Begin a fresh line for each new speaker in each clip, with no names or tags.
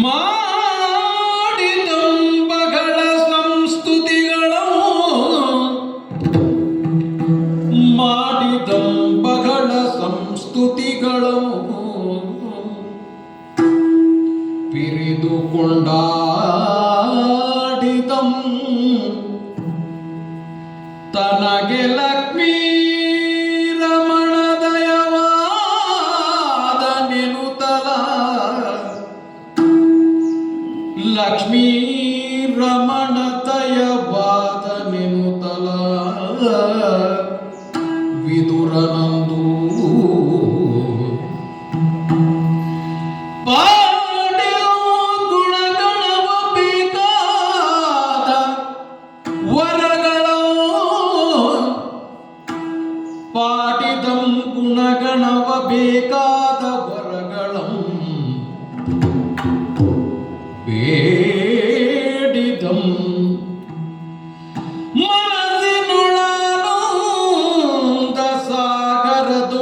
ಮಾಡಿದಂಬಗಳ ಸಂಸ್ತುತಿಗಳು ಮಾಡಿದಂಬಗಳ ಸಂಸ್ತುತಿಗಳು ಪಿರಿದುಕೊಂಡಾಡಿದಂ ತನಗೆ ಲಕ್ಷ್ಮೀ ಲಕ್ಷ್ಮೀ ರಮಣ ದಯವಾದ ನೆನುತಲ ವಿದುರನಂದು ಪಾಡಿಯೋ ಗುಣಗಣವ ಬೇಕಾದ ವರಗಳ ಪಾಡಿದಂ ಗುಣಗಣವ ಬೇಕಾದ ವರಗಳಂ ಬೇಡಿದಂ ಮನಸ್ಸಿನೊಳಾನಂದ ಸಾಗರದೊಳಾಡಿದಂ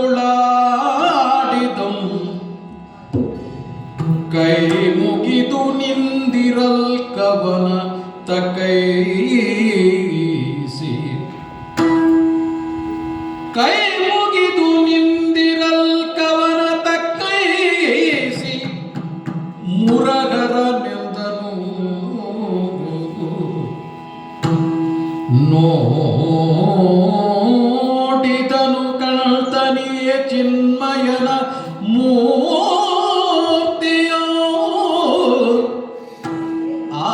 ಕೈ ಮುಗಿದು ನಿಂದಿರಲ್ ಕವನ ತಕೈಸಿ ಕೈ ಮುಗಿದು ನಿಂದಿರಲ್ ಕವನ ತಕೈಸಿ ಮುರಗರ ನೋಡಿದನು ಕಳ್ತನಿಯ ಚಿನ್ಮಯನ ಮೂರ್ತಿಯೋ ಆ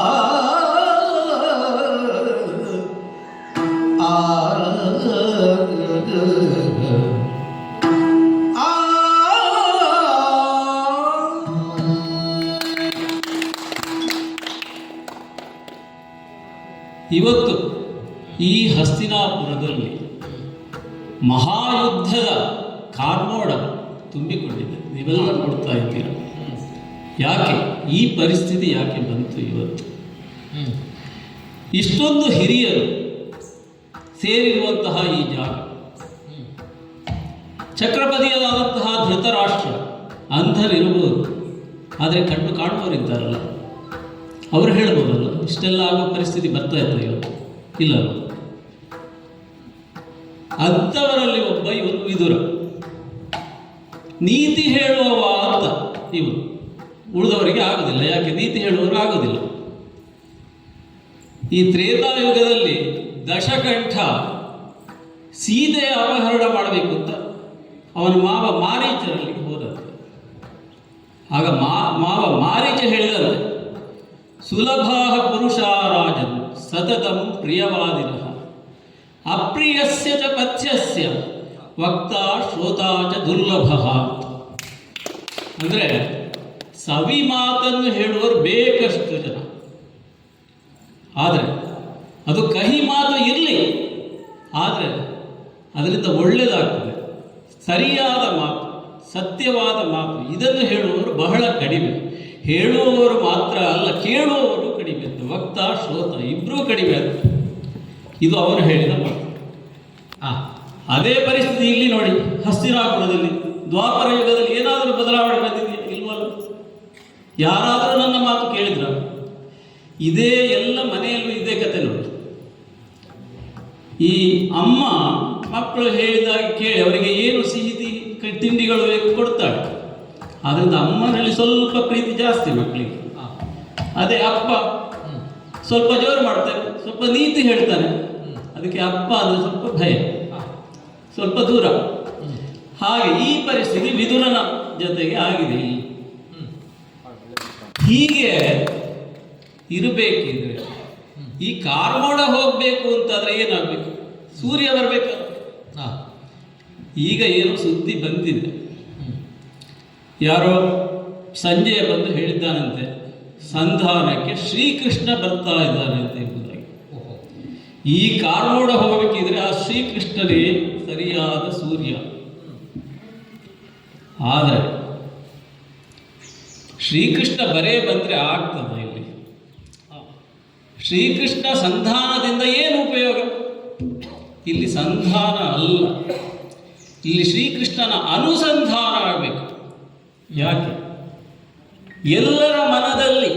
ಆ
ಇವತ್ತು ಈ ಹಸ್ತಿನಾಪುರದಲ್ಲಿ ಮಹಾಯುದ್ಧದ ಕಾರ್ಮೋಡ ತುಂಬಿಕೊಂಡಿದೆ. ನೀವೆಲ್ಲ ನೋಡ್ತಾ ಇದ್ದೀರ. ಯಾಕೆ ಈ ಪರಿಸ್ಥಿತಿ ಯಾಕೆ ಬಂತು ಇವತ್ತು? ಇಷ್ಟೊಂದು ಹಿರಿಯರು ಸೇರಿರುವಂತಹ ಈ ಜಾಗ, ಚಕ್ರಪತಿಯಾದಂತಹ ಧೃತರಾಷ್ಟ್ರ ಅಂಧರಿರಬಹುದು, ಆದರೆ ಕಣ್ಣು ಕಾಣುವವರಿದ್ದಾರಲ್ಲ, ಅವರು ಹೇಳ್ಬೋದಲ್ಲ ಇಷ್ಟೆಲ್ಲ ಆಗೋ ಪರಿಸ್ಥಿತಿ ಬರ್ತಾ ಇತ್ತು ಇವತ್ತು, ಇಲ್ಲ ಅಂಥವರಲ್ಲಿ ಒಬ್ಬ ಇವನು ವಿದುರ. ನೀತಿ ಹೇಳುವವ ಅಂತ ಇವನು, ಉಳಿದವರಿಗೆ ಆಗೋದಿಲ್ಲ. ಯಾಕೆ? ನೀತಿ ಹೇಳುವವರು ಆಗೋದಿಲ್ಲ. ಈ ತ್ರೇತಾಯುಗದಲ್ಲಿ ದಶಕಂಠ ಸೀತೆಯ ಅಪಹರಣ ಮಾಡಬೇಕು ಅಂತ ಅವನ ಮಾವ ಮಾರೀಚರಲ್ಲಿ ಹೋದಂತೆ. ಆಗ ಮಾವ ಮಾರೀಚ ಹೇಳಿದಂತೆ, ಸುಲಭಾಹ ಪುರುಷಾರಾಜನ್ ಸತತಂ ಪ್ರಿಯವಾದಿನಃ ಅಪ್ರಿಯಸ್ಯ ಚ ಪಥ್ಯಸ್ಯ ವಕ್ತಾ ಶ್ರೋತಾ ಚ ದುರ್ಲಭಃ. ಅಂದರೆ ಸವಿ ಮಾತನ್ನು ಹೇಳುವರು ಬೇಕಷ್ಟು ಜನ, ಆದರೆ ಅದು ಕಹಿ ಮಾತು ಇರಲಿ, ಆದರೆ ಅದರಿಂದ ಒಳ್ಳೆಯದಾಗ್ತದೆ. ಸರಿಯಾದ ಮಾತು, ಸತ್ಯವಾದ ಮಾತು, ಇದನ್ನು ಹೇಳುವವರು ಬಹಳ ಕಡಿಮೆ. ಹೇಳುವವರು ಮಾತ್ರ ಅಲ್ಲ, ಕೇಳುವವರು ಕಡಿಮೆ ಅಂತ. ವಕ್ತ ಶ್ರೋತ ಇಬ್ಬರೂ ಕಡಿಮೆ ಅಂತ. ಇದು ಅವರು ಹೇಳಿದ ಮಾತು. ಅದೇ ಪರಿಸ್ಥಿತಿ ಇಲ್ಲಿ ನೋಡಿ, ಹಸ್ತಿನಾಪುರದಲ್ಲಿ ದ್ವಾಪರ ಯುಗದಲ್ಲಿ ಏನಾದರೂ ಬದಲಾವಣೆ ಬಂದಿದೆಯಾ? ಇಲ್ವಲ್ಲ. ಯಾರಾದರೂ ನನ್ನ ಮಾತು ಕೇಳಿದ್ರ? ಇದೇ ಎಲ್ಲ ಮನೆಯಲ್ಲೂ ಇದೇ ಕತೆ ನೋಡಿ. ಈ ಅಮ್ಮ ಮಕ್ಕಳು ಹೇಳಿದಾಗ ಕೇಳಿ ಅವರಿಗೆ ಏನು ಸಿಹಿ ತಿಂಡಿಗಳು ಬೇಕು ಕೊಡ್ತಾಳೆ. ಆದ್ದರಿಂದ ಅಮ್ಮನಲ್ಲಿ ಸ್ವಲ್ಪ ಪ್ರೀತಿ ಜಾಸ್ತಿ ಮಕ್ಕಳಿಗೆ. ಅದೇ ಅಪ್ಪ ಸ್ವಲ್ಪ ಜೋರು ಮಾಡ್ತಾನೆ, ಸ್ವಲ್ಪ ನೀತಿ ಹೇಳ್ತಾನೆ, ಅದಕ್ಕೆ ಅಪ್ಪ ಅಂದರೆ ಸ್ವಲ್ಪ ಭಯ, ಸ್ವಲ್ಪ ದೂರ. ಹಾಗೆ ಈ ಪರಿಸ್ಥಿತಿ ವಿದುರನ ಜೊತೆಗೆ ಆಗಿದೆ. ಹೀಗೆ ಇರಬೇಕಿದ್ರೆ ಈ ಕಾರ್ಮೋಡ ಹೋಗಬೇಕು ಅಂತಾದ್ರೆ ಏನಾಗಬೇಕು? ಸೂರ್ಯ ಬರಬೇಕು. ಈಗ ಏನು ಸುದ್ದಿ ಬಂದಿದೆ, ಯಾರೋ ಸಂಜೆ ಬಂದು ಹೇಳಿದ್ದಾನಂತೆ, ಸಂಧಾನಕ್ಕೆ ಶ್ರೀಕೃಷ್ಣ ಬರ್ತಾ ಇದ್ದಾನೆ ಅಂತ ಎಂಬುದಾಗಿ. ಈ ಕಾರ್ಮೋಡ ಹೋಗಬೇಕಿದ್ರೆ ಆ ಶ್ರೀಕೃಷ್ಣನೇ ಸರಿಯಾದ ಸೂರ್ಯ. ಆದರೆ ಶ್ರೀಕೃಷ್ಣ ಬರೇ ಬಂದರೆ ಆಗ್ತದೆ? ಇಲ್ಲಿ ಶ್ರೀಕೃಷ್ಣ ಸಂಧಾನದಿಂದ ಏನು ಉಪಯೋಗ? ಇಲ್ಲಿ ಸಂಧಾನ ಅಲ್ಲ, ಇಲ್ಲಿ ಶ್ರೀಕೃಷ್ಣನ ಅನುಸಂಧಾನ ಆಗಬೇಕು. ಯಾಕೆ? ಎಲ್ಲರ ಮನದಲ್ಲಿ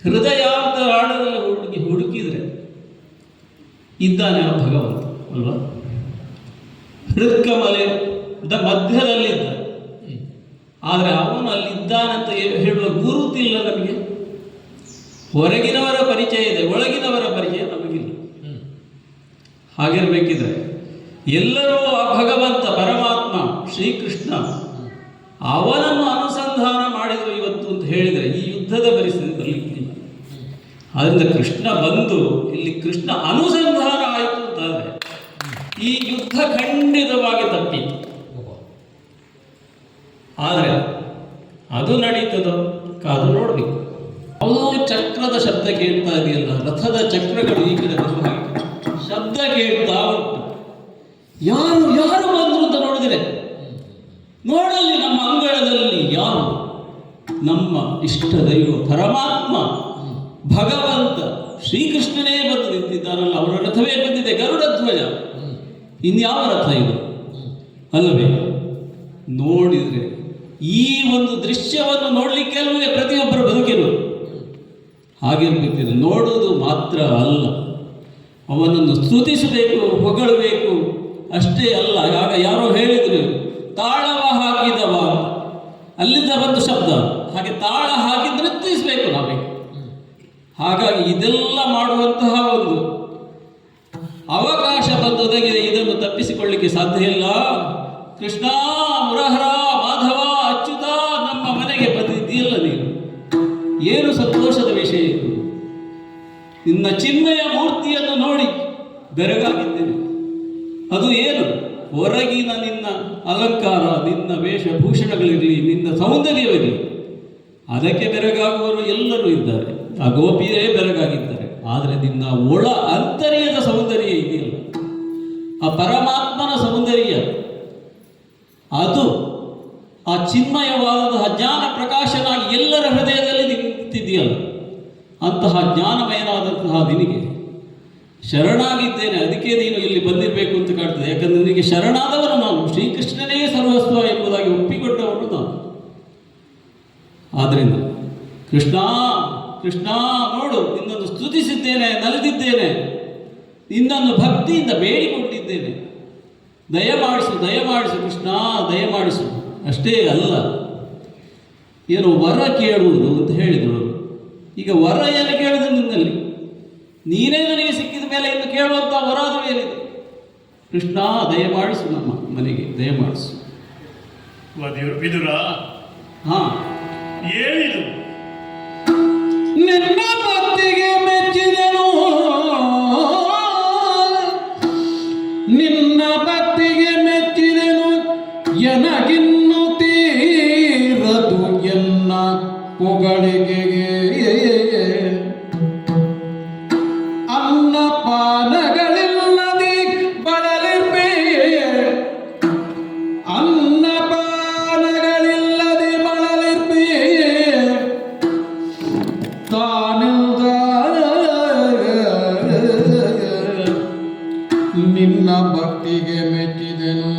ಹೃದಯಾಂತರಾಳದಲ್ಲಿ ಹುಡುಕಿದರೆ ಇದ್ದಾನೆ ಆ ಭಗವಂತ ಅಲ್ವಾ? ಹೃತ್ಕಮಲದ ಮಧ್ಯದಲ್ಲಿದ್ದ, ಆದರೆ ಅವನು ಅಲ್ಲಿದ್ದಾನಂತ ಹೇಳುವ ಗುರುತಿಲ್ಲ ನಮಗೆ. ಹೊರಗಿನವರ ಪರಿಚಯ ಇದೆ, ಒಳಗಿನವರ ಪರಿಚಯ ನಮಗಿಲ್ಲ. ಹಾಗಿರ್ಬೇಕಿದ್ರೆ ಎಲ್ಲರೂ ಆ ಭಗವಂತ ಪರಮಾತ್ಮ ಶ್ರೀಕೃಷ್ಣ ಅವನನ್ನು ಅನುಸಂಧಾನ ಮಾಡಿದರು ಇವತ್ತು ಅಂತ ಹೇಳಿದರೆ ಈ ಯುದ್ಧದ ಪರಿಸ್ಥಿತಿ ಬರಲಿಕ್ಕಿಲ್ಲ. ಆದ್ದರಿಂದ ಕೃಷ್ಣ ಬಂದು ಇಲ್ಲಿ ಕೃಷ್ಣ ಅನುಸಂಧಾನ ಆಯಿತು ಅಂತಾದರೆ ಈ ಯುದ್ಧ ಖಂಡಿತವಾಗಿ ತಪ್ಪಿತು. ಆದರೆ ಅದು ನಡೀತದೋ ಕಾದು ನೋಡಬೇಕು. ಯಾವುದೋ ಚಕ್ರದ ಶಬ್ದ ಕೇಳ್ತಾ ಇದೆಯಲ್ಲ, ರಥದ ಚಕ್ರಗಳು ಈ ಕಡೆ ಶಬ್ದ ಕೇಳ್ತಾ ಉಂಟು. ಯಾರು ಯಾರು ಬಂದರು ಅಂತ ನೋಡಿದರೆ ನೋಡಲ್ಲಿ ನಮ್ಮ ಅಂಗಳದಲ್ಲಿ ಯಾರು? ನಮ್ಮ ಇಷ್ಟ ದೈವ ಪರಮಾತ್ಮ ಭಗವಂತ ಶ್ರೀಕೃಷ್ಣನೇ ಬಂದು ನಿಂತಿದ್ದಾರಲ್ಲ, ಅವರ ರಥವೇ ಬಂದಿದೆ, ಗರುಡ ಧ್ವಜ. ಇನ್ಯಾವ ರಥ ಇದು ಅಲ್ಲವೇ? ನೋಡಿದರೆ ಈ ಒಂದು ದೃಶ್ಯವನ್ನು ನೋಡಲಿಕ್ಕೆ ಅಲ್ಲವೇ ಪ್ರತಿಯೊಬ್ಬರ ಬದುಕಿರು. ಹಾಗಿರ್ಬೇಕಿದೆ ನೋಡುವುದು ಮಾತ್ರ ಅಲ್ಲ, ಅವನನ್ನು ಸ್ತುತಿಸಬೇಕು, ಹೊಗಳಬೇಕು ಅಷ್ಟೇ ಅಲ್ಲ. ಆಗ ಯಾರೋ ಹೇಳಿದ್ರು ತಾಳವ ಹಾಕಿದವ, ಅಲ್ಲಿಂದ ಬಂದು ಶಬ್ದ, ಹಾಗೆ ತಾಳ ಹಾಕಿ ನೃತ್ಯಿಸಬೇಕು ನಾವೇ. ಹಾಗಾಗಿ ಇದೆಲ್ಲ ಮಾಡುವಂತಹ ಒಂದು ಅವಕಾಶ ಬಂದೊದಗಿದೆ, ಇದನ್ನು ತಪ್ಪಿಸಿಕೊಳ್ಳಿಕ್ಕೆ ಸಾಧ್ಯ ಇಲ್ಲ. ಕೃಷ್ಣ, ಮುರಹರ, ಮಾಧವ, ಅಚ್ಯುತ, ನಮ್ಮ ಮನೆಗೆ ಬಂದಿದ್ದೀಯಲ್ಲ ನೀನು, ಏನು ಸಂತೋಷದ ವಿಷಯ ಇದು. ನಿನ್ನ ಚಿನ್ಮಯ ಮೂರ್ತಿಯನ್ನು ನೋಡಿ ಬೆರಗಾಗಿದ್ದೇನೆ. ಅದು ಏನು? ಹೊರಗಿನ ನಿನ್ನ ಅಲಂಕಾರ, ನಿನ್ನ ವೇಷಭೂಷಣಗಳಿರಲಿ, ನಿನ್ನ ಸೌಂದರ್ಯವಿರಲಿ, ಅದಕ್ಕೆ ಬೆರಗಾಗುವವರು ಎಲ್ಲರೂ ಇದ್ದಾರೆ. ಆ ಗೋಪಿಯರೇ ಬೆರಗಾಗಿದ್ದಾರೆ. ಆದರೆ ನಿನ್ನ ಒಳ ಅಂತರ್ಯದ ಸೌಂದರ್ಯ ಇದೆಯಲ್ಲ, ಆ ಪರಮಾತ್ಮನ ಸೌಂದರ್ಯ, ಅದು ಆ ಚಿನ್ಮಯವಾದ ಜ್ಞಾನ ಪ್ರಕಾಶನಾಗಿ ಎಲ್ಲರ ಹೃದಯದಲ್ಲಿ ನಿಂತಿದೆಯಲ್ಲ, ಅಂತಹ ಜ್ಞಾನಮಯನಾದಂತಹ ನಿನಗೆ ಶರಣಾಗಿದ್ದೇನೆ. ಅದಕ್ಕೆ ನೀನು ಇಲ್ಲಿ ಬಂದಿರಬೇಕು ಅಂತ ಕಾಣ್ತದೆ. ಯಾಕಂದರೆ ನಿನಗೆ ಶರಣಾದವನು ನಾನು, ಶ್ರೀಕೃಷ್ಣನೇ ಸರ್ವಸ್ವ ಎಂಬುದಾಗಿ ಒಪ್ಪಿಕೊಂಡವನು ನಾನು. ಆದ್ದರಿಂದ ಕೃಷ್ಣ ಕೃಷ್ಣ ನೋಡು, ನಿನ್ನನ್ನು ಸ್ತುತಿಸಿದ್ದೇನೆ, ನಲಿದಿದ್ದೇನೆ, ನಿನ್ನನ್ನು ಭಕ್ತಿಯಿಂದ ಬೇಡಿಕೊಂಡಿದ್ದೇನೆ. ದಯಮಾಡಿಸು ದಯಮಾಡಿಸು ಕೃಷ್ಣ, ದಯಮಾಡಿಸು. ಅಷ್ಟೇ ಅಲ್ಲ, ಏನು ವರ ಕೇಳುವುದು ಅಂತ ಹೇಳಿದರು. ಈಗ ವರ ಏನು ಕೇಳಿದ್ರು ನಿನ್ನಲ್ಲಿ? ನೀನೇ ನನಗೆ ಸಿಕ್ಕಿದ ಮೇಲೆ ಇನ್ನು ಕೇಳುವಂಥ ವರ ಅದು ಏನಿದೆ? ಕೃಷ್ಣ ದಯಮಾಡಿಸು, ನಮ್ಮ ಮನೆಗೆ ದಯಮಾಡಿಸು.
ವಿದುರ,
ಹಾ,
ಏನಿದು?
ನಿನ್ನ ಭಕ್ತಿಗೆ ಮೆಚ್ಚಿದೆನು, ನಿನ್ನ ಭಕ್ತಿಗೆ ಮೆಚ್ಚಿದೆನು, ಎನಗಿನ್ನು ತೀರದು ಎನ್ನ ಹೊಗಳಿಕೆಗೆ. ಅನ್ನಪಾನಗಳಿಲ್ಲದೆ ಬಳಲಿರ್ಬೇ, ಅನ್ನಪಾನಗಳಿಲ್ಲದೆ ಬಳಲಿರ್ಬೇ, ತಾನಿಲ್ದ ನಿನ್ನ ಭಕ್ತಿಗೆ ಮೆಚ್ಚಿದೆನು.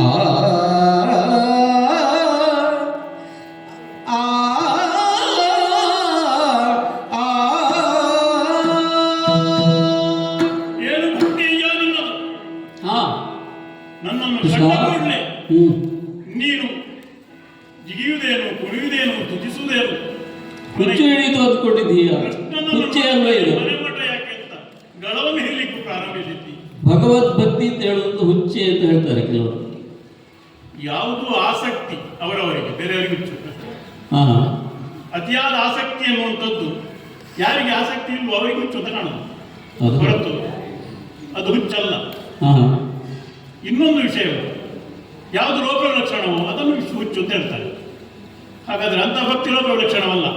ಆ ಆ
ಏನು ಭಕ್ತಿಯ ನಿನ್ನದು?
ಹಾ,
ನನ್ನನ್ನು
ಕೃಷ್ಣ.
ಕಂಡ ಕೂಡಲೇ
ಹ್ಮ್,
ನೀನು ಜಿಗಿಯುವುದೇನು, ಕುಣಿಯುವುದೇನು, ತುತಿಸುವುದೇನು?
ಹುಚ್ಚು ಹಿಡಿದು ಅಂದ್ಕೊಂಡಿದ್ದೀಯ? ಹುಚ್ಚೆ ಅಲ್ವೇ ಇದು?
ಮನೆ ಮಠ ಯಾಕೆ ಅಂತ ಗಳವನ್ನು ಹೇಳಲಿಕ್ಕೂ ಪ್ರಾರಂಭಿಸಿದ್ದಿ.
ಭಗವದ್ ಭಕ್ತಿ ಅಂತ ಹೇಳುವುದು ಹುಚ್ಚೆ ಅಂತ ಹೇಳ್ತಾರೆ ಕೆಲವರು.
ಯಾವುದು ಆಸಕ್ತಿ ಅವರವರಿಗೆ, ಬೇರೆಯವರಿಗೆ ಹುಚ್ಚು.
ಹಾ,
ಅತಿಯಾದ ಆಸಕ್ತಿ ಎನ್ನುವಂಥದ್ದು ಯಾರಿಗೆ ಆಸಕ್ತಿ ಇಲ್ವೋ ಅವರಿಗೆ ಹುಚ್ಚು ಅಂತ ಕಾಣುದು
ಅದು
ಹೊರತು ಅದು ಹುಚ್ಚಲ್ಲ.
ಹಾ,
ಇನ್ನೊಂದು ವಿಷಯ, ಯಾವುದು ಲೋಕ ಲಕ್ಷಣವೋ ಅದನ್ನು ಹುಚ್ಚು ಅಂತ ಹೇಳ್ತಾರೆ. ಹಾಗಾದ್ರೆ ಅಂತ ಭಕ್ತಿ ಲೋಕ ಲಕ್ಷಣವಲ್ಲ.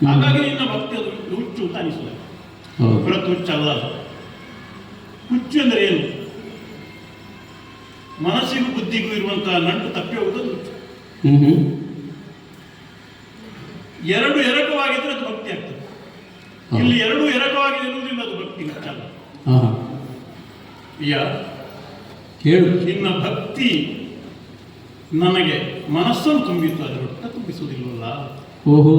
ಹಾಗಾಗಿ ನಿನ್ನ ಭಕ್ತಿ ಅದು ಹುಚ್ಚು ಅಂತ ಅನಿಸುತ್ತದೆ,
ಹೌದು.
ಹೊರತು ಹುಚ್ಚಲ್ಲ ಅದು. ಹುಚ್ಚು ಅಂದರೆ ಏನು? ಮನಸ್ಸಿಗೂ ಬುದ್ಧಿಗೂ ಇರುವಂತಹ ನಂಟು ತಪ್ಪಿ ಹೋಗುವುದು ಹುಚ್ಚು.
ಹ್ಮ್,
ಎರಡು ಎರಕವಾಗಿದ್ರೆ ಅದು ಭಕ್ತಿ ಆಗ್ತದೆ. ಇಲ್ಲಿ ಎರಡು ಎರಕವಾಗಿದೆ ಎನ್ನುವುದರಿಂದ ಅದು ಭಕ್ತಿ ಹುಚ್ಚಲ್ಲ.
ಹಾ,
ಯಾ
ಕೇಳು.
ನಿನ್ನ ಭಕ್ತಿ ನನಗೆ ಮನಸ್ಸನ್ನು ತುಂಬಿತ್ತು, ಅದರ ಹೊಟ್ಟೆ ತುಂಬಿಸುವುದಿಲ್ಲವಲ್ಲ.
ಓಹೋ,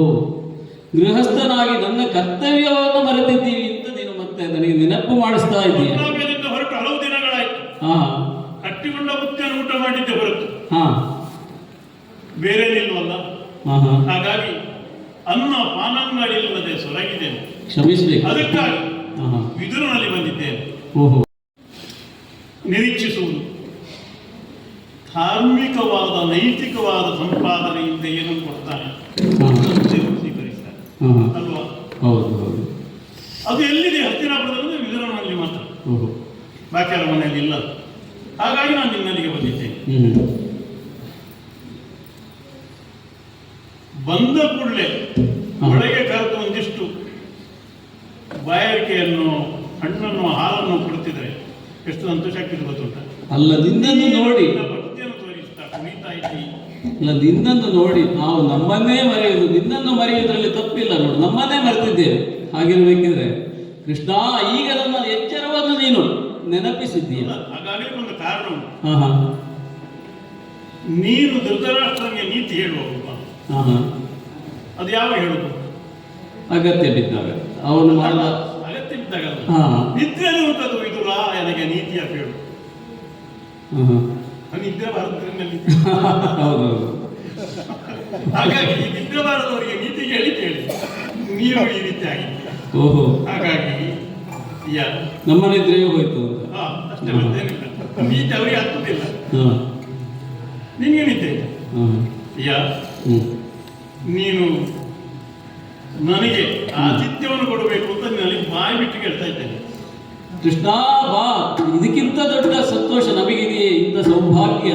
ಗೃಹಸ್ಥನಾಗಿ ನನ್ನ ಕರ್ತವ್ಯವನ್ನು ಮರೆತಿದ್ದೀವಿ ಅಂತ ನೀನು ಮತ್ತೆ ನನಗೆ ನೆನಪು ಮಾಡಿಸ್ತಾ ಇದ್ದೀಯ.
ಮಂತ್ರಾಲಯದಿಂದ ಹೊರಟು ಹಲವು ದಿನಗಳಾಯ್ತು.
ಹಾ,
ಕಟ್ಟಿಕೊಂಡ ಮುತ್ತೆಯನ್ನು ಊಟ ಮಾಡಿದ್ದೆ ಹೊರತು
ಹಾ,
ಬೇರೆ ನಿಲ್ವಲ್ಲ.
ಹಾ, ಹಾ.
ಹಾಗಾಗಿ ಅನ್ನ ಪಾನಂಗಳಿಲ್ಲದೆ ಸೊರಗಿದ್ದೇನೆ.
ಕ್ಷಮಿಸ್ಬೇಕು.
ಅದಕ್ಕಾಗಿ
ಹಾ, ಹಾ.
ವಿದುರನಲ್ಲಿ ಬಂದಿದ್ದೇನೆ.
ಓಹೋ,
ನಿರೀಕ್ಷಿಸುವುದು ಧಾರ್ಮಿಕವಾದ ನೈತಿಕವಾದ ಸಂಪಾದನೆಯಿಂದ ಏನು ಕೊಡ್ತಾನೆ
ಹಾ,
ದೇವರು ಸ್ವೀಕರಿಸ್ತಾನೆ
ಹಾ, ಹಾ.
ಅಲ್ವಾ?
ಹೌದು ಹೌದು.
ಅದು ಎಲ್ಲಿದೆ? ಹಸ್ತಿನಾಪುರದಲ್ಲಿ ವಿದುರನಲ್ಲಿ ಮಾತ್ರ,
ಓಹೋ.
ಬಾಕಿ ಯಾರ ಮನೆಯಲ್ಲಿ ಇಲ್ಲ. ಹಾಗಾಗಿ ನಾನು ನಿನ್ನಲ್ಲಿಗೆ ಬಂದಿದ್ದೇನೆ.
ಹ್ಮ್.
ಬಂದ ಕೂಡಲೇ ಒಳಗೆ ಕರೆದು ಒಂದಿಷ್ಟು ಬಾಯಾರಿಕೆಯನ್ನು, ಹಣ್ಣನ್ನು, ಹಾಲನ್ನು ಕೊಡ್ತಿದ್ರೆ ಎಷ್ಟು ಸಂತೋಷ ಆಗ್ತಿದೆ ಗೊತ್ತುಂಟ.
ಅಲ್ಲ, ನಿನ್ನನ್ನು ನೋಡಿ,
ಭಕ್ತಿಯನ್ನು ತೋರಿಸ್ತಾ ಕುಣಿತಾ ಇದ್ದಿ.
ಅಲ್ಲ, ನಿನ್ನನ್ನು ನೋಡಿ ನಾವು ನಮ್ಮನ್ನೇ ಮರೆಯುವುದು, ನಿನ್ನನ್ನು ಮರೆಯುವುದರಲ್ಲಿ ತಪ್ಪಿಲ್ಲ ನೋಡು, ನಮ್ಮನ್ನೇ ಮರೆತಿದ್ದೇವೆ. ಹಾಗಿರ್ಬೇಕಿದ್ರೆ ಕೃಷ್ಣ, ಈಗ ನನ್ನ ಎಚ್ಚರವನ್ನು ನೀನು ನೆನಪಿಸಿದ್ದೀಯ.
ಹಾಗಾಗಿ ಒಂದು ಕಾರಣ ಉಂಟು.
ಹಾ, ಹಾ,
ನೀನು ಧೃತರಾಷ್ಟ್ರನಿಗೆ ನೀತಿ ಹೇಳುವಪ್ಪ.
ಹಾ, ಹಾ.
ಅದು ಯಾವಾಗ ಹೇಳುದು?
ಅಗತ್ಯ ಬಿದ್ದಾಗ ಅವನು ಮಾಡಲ.
ಅಗತ್ಯ ಬಿದ್ದಾಗ
ಹಾ,
ನಿದ್ರೆಯಲ್ಲಿ ಉಂಟದು. ಇದು ನನಗೆ ನೀತಿಯ ಹೇಳು.
ಹಾ, ಹಾ.
ನಿದ್ರೆ ಬಾರದ್ರಲ್ಲಿ.
ಹೌದೌದು.
ಹಾಗಾಗಿ ಈ ನಿದ್ರೆ ಬಾರದವರಿಗೆ ನೀತಿ ಹೇಳಿ ಕೇಳಿ ನೀವು ಈ ರೀತಿ ಆಗಿದೆ.
ಓಹೋ,
ಹಾಗಾಗಿ
ನಮ್ಮ ನಿದ್ರೆಯೂ ಹೋಯ್ತು ಅಂತ.
ಅಷ್ಟೇ, ಮತ್ತೇನಿಲ್ಲ. ನೀತಿ ಅವರಿಗೆ ಹತ್ತುದಿಲ್ಲ,
ಹಾ,
ನಿಮಗೆ ನಿದ್ದೆ ಇಲ್ಲ.
ಹಾ, ಹ್ಮ್.
ನೀನು ನನಗೆ ಆತಿಥ್ಯವನ್ನು ಕೊಡಬೇಕು ಅಂತ ನಿನ್ನಲ್ಲಿ ಬಾಯಿ ಬಿಟ್ಟು ಕೇಳ್ತಾ ಇದ್ದೇನೆ.
ಕೃಷ್ಣ ಬಾ, ಇದಕ್ಕಿಂತ ದೊಡ್ಡ ಸಂತೋಷ ನಮಗಿದೆಯೇ? ಇಂಥ ಸೌಭಾಗ್ಯ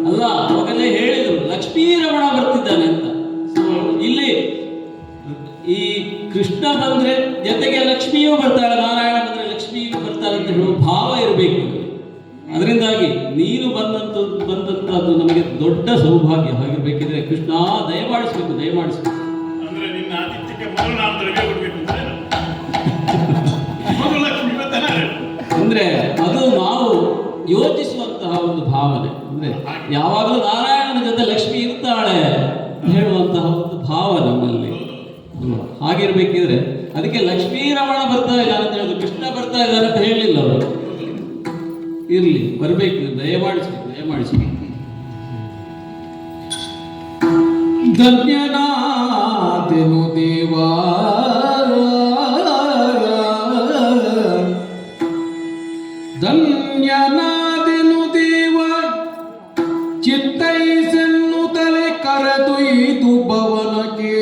ಅಲ್ಲ. ಅವಾಗಲೇ ಹೇಳಿದ್ರು ಲಕ್ಷ್ಮೀ ರಮಣ ಬರ್ತಿದ್ದಾನೆ ಅಂತ. ಸೊ ಇಲ್ಲಿ ಈ ಕೃಷ್ಣ ಬಂದ್ರೆ ಜೊತೆಗೆ ಲಕ್ಷ್ಮಿಯೂ ಬರ್ತಾಳೆ, ನಾರಾಯಣ ಬಂದ್ರೆ ಲಕ್ಷ್ಮಿಯೂ ಬರ್ತಾಳೆ ಅಂತ ಹೇಳುವ ಭಾವ ಇರಬೇಕು. ಅದರಿಂದಾಗಿ ನೀನು ಬಂದಂತದ್ದು ನಮಗೆ ದೊಡ್ಡ ಸೌಭಾಗ್ಯ. ಹಾಗಿರ್ಬೇಕಿದ್ರೆ ಕೃಷ್ಣ ದಯಮಾಡಿಸ್ಬೇಕು, ದಯಮಾಡಿಸ್ಬೇಕು.
ಅಂದ್ರೆ ನಿನ್ನ ಆತಿಥ್ಯಕ್ಕೆ ಮೊದಲು ನಾನು ದ್ರವ್ಯ ಕೊಡ್ಬೇಕು ಅಂತ ಮೊದಲು ಲಕ್ಷ್ಮಿ ಬರ್ತಾನೆ.
ಅಂದ್ರೆ ಅದು ನಾವು ಯೋಚಿಸುವಂತಹ ಒಂದು ಭಾವನೆ. ಅಂದ್ರೆ ಯಾವಾಗಲೂ ನಾರಾಯಣನ ಜೊತೆ ಲಕ್ಷ್ಮಿ ಇರ್ತಾಳೆ ಹೇಳುವಂತಹ ಒಂದು ಭಾವ ನಮ್ಮಲ್ಲಿ. ಹಾಗಿರ್ಬೇಕಿದ್ರೆ ಅದಕ್ಕೆ ಲಕ್ಷ್ಮೀ ರಮಣ ಬರ್ತಾ ಇದ್ದಾನೆ ಅಂತ ಹೇಳಿದ್ರು, ಕೃಷ್ಣ ಬರ್ತಾ ಇದ್ದಾನೆ ಅಂತ ಹೇಳಿಲ್ಲ ಅವರು. ಇರ್ಲಿ, ಬರ್ಬೇಕು, ದಯಮಾಡಿಸ್ಬೇಕು, ದಯಮಾಡಿಸ್ಬೇಕು.
ಧನ್ಯನಾದೆನು ದೇವಾ, ಧನ್ಯನಾದೆನು ದೇವ, ಚಿತ್ತೈಸೆನ್ನು ತಲೆ ಕರೆದೊಯ್ದು ಭವನಕ್ಕೆ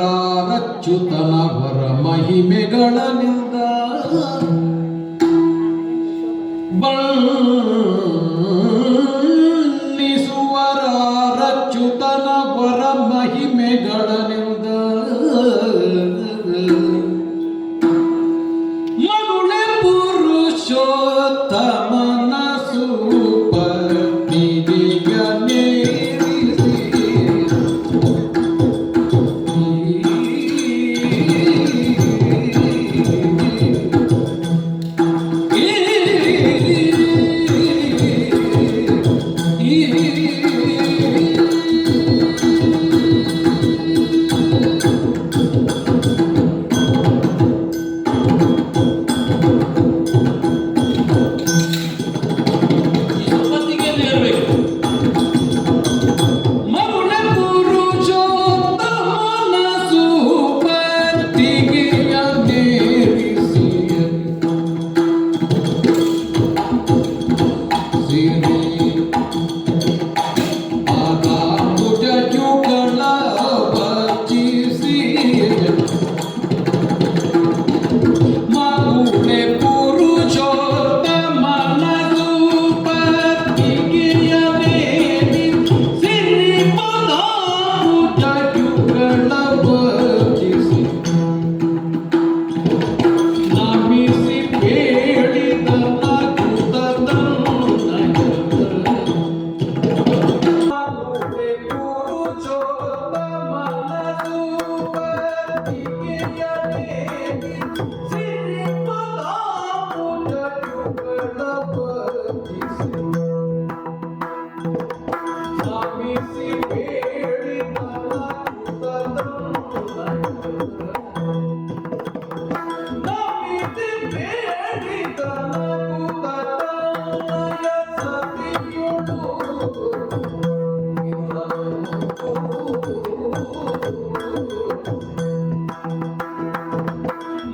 ಬಣ್ಣಿಸುವರಾರಚ್ಯುತನ ವರ ಮಹಿಮೆಗಳನಿಂದ. ಬಣ್ಣಿಸುವರಾರಚ್ಯುತನ ವರ ಮಹಿಮೆಗಳನಿಂದ. ಮರುಳೆ ಪುರುಷೋತ್ತಮನ ಸುಪರ್ಣಿಗೆಯನೇ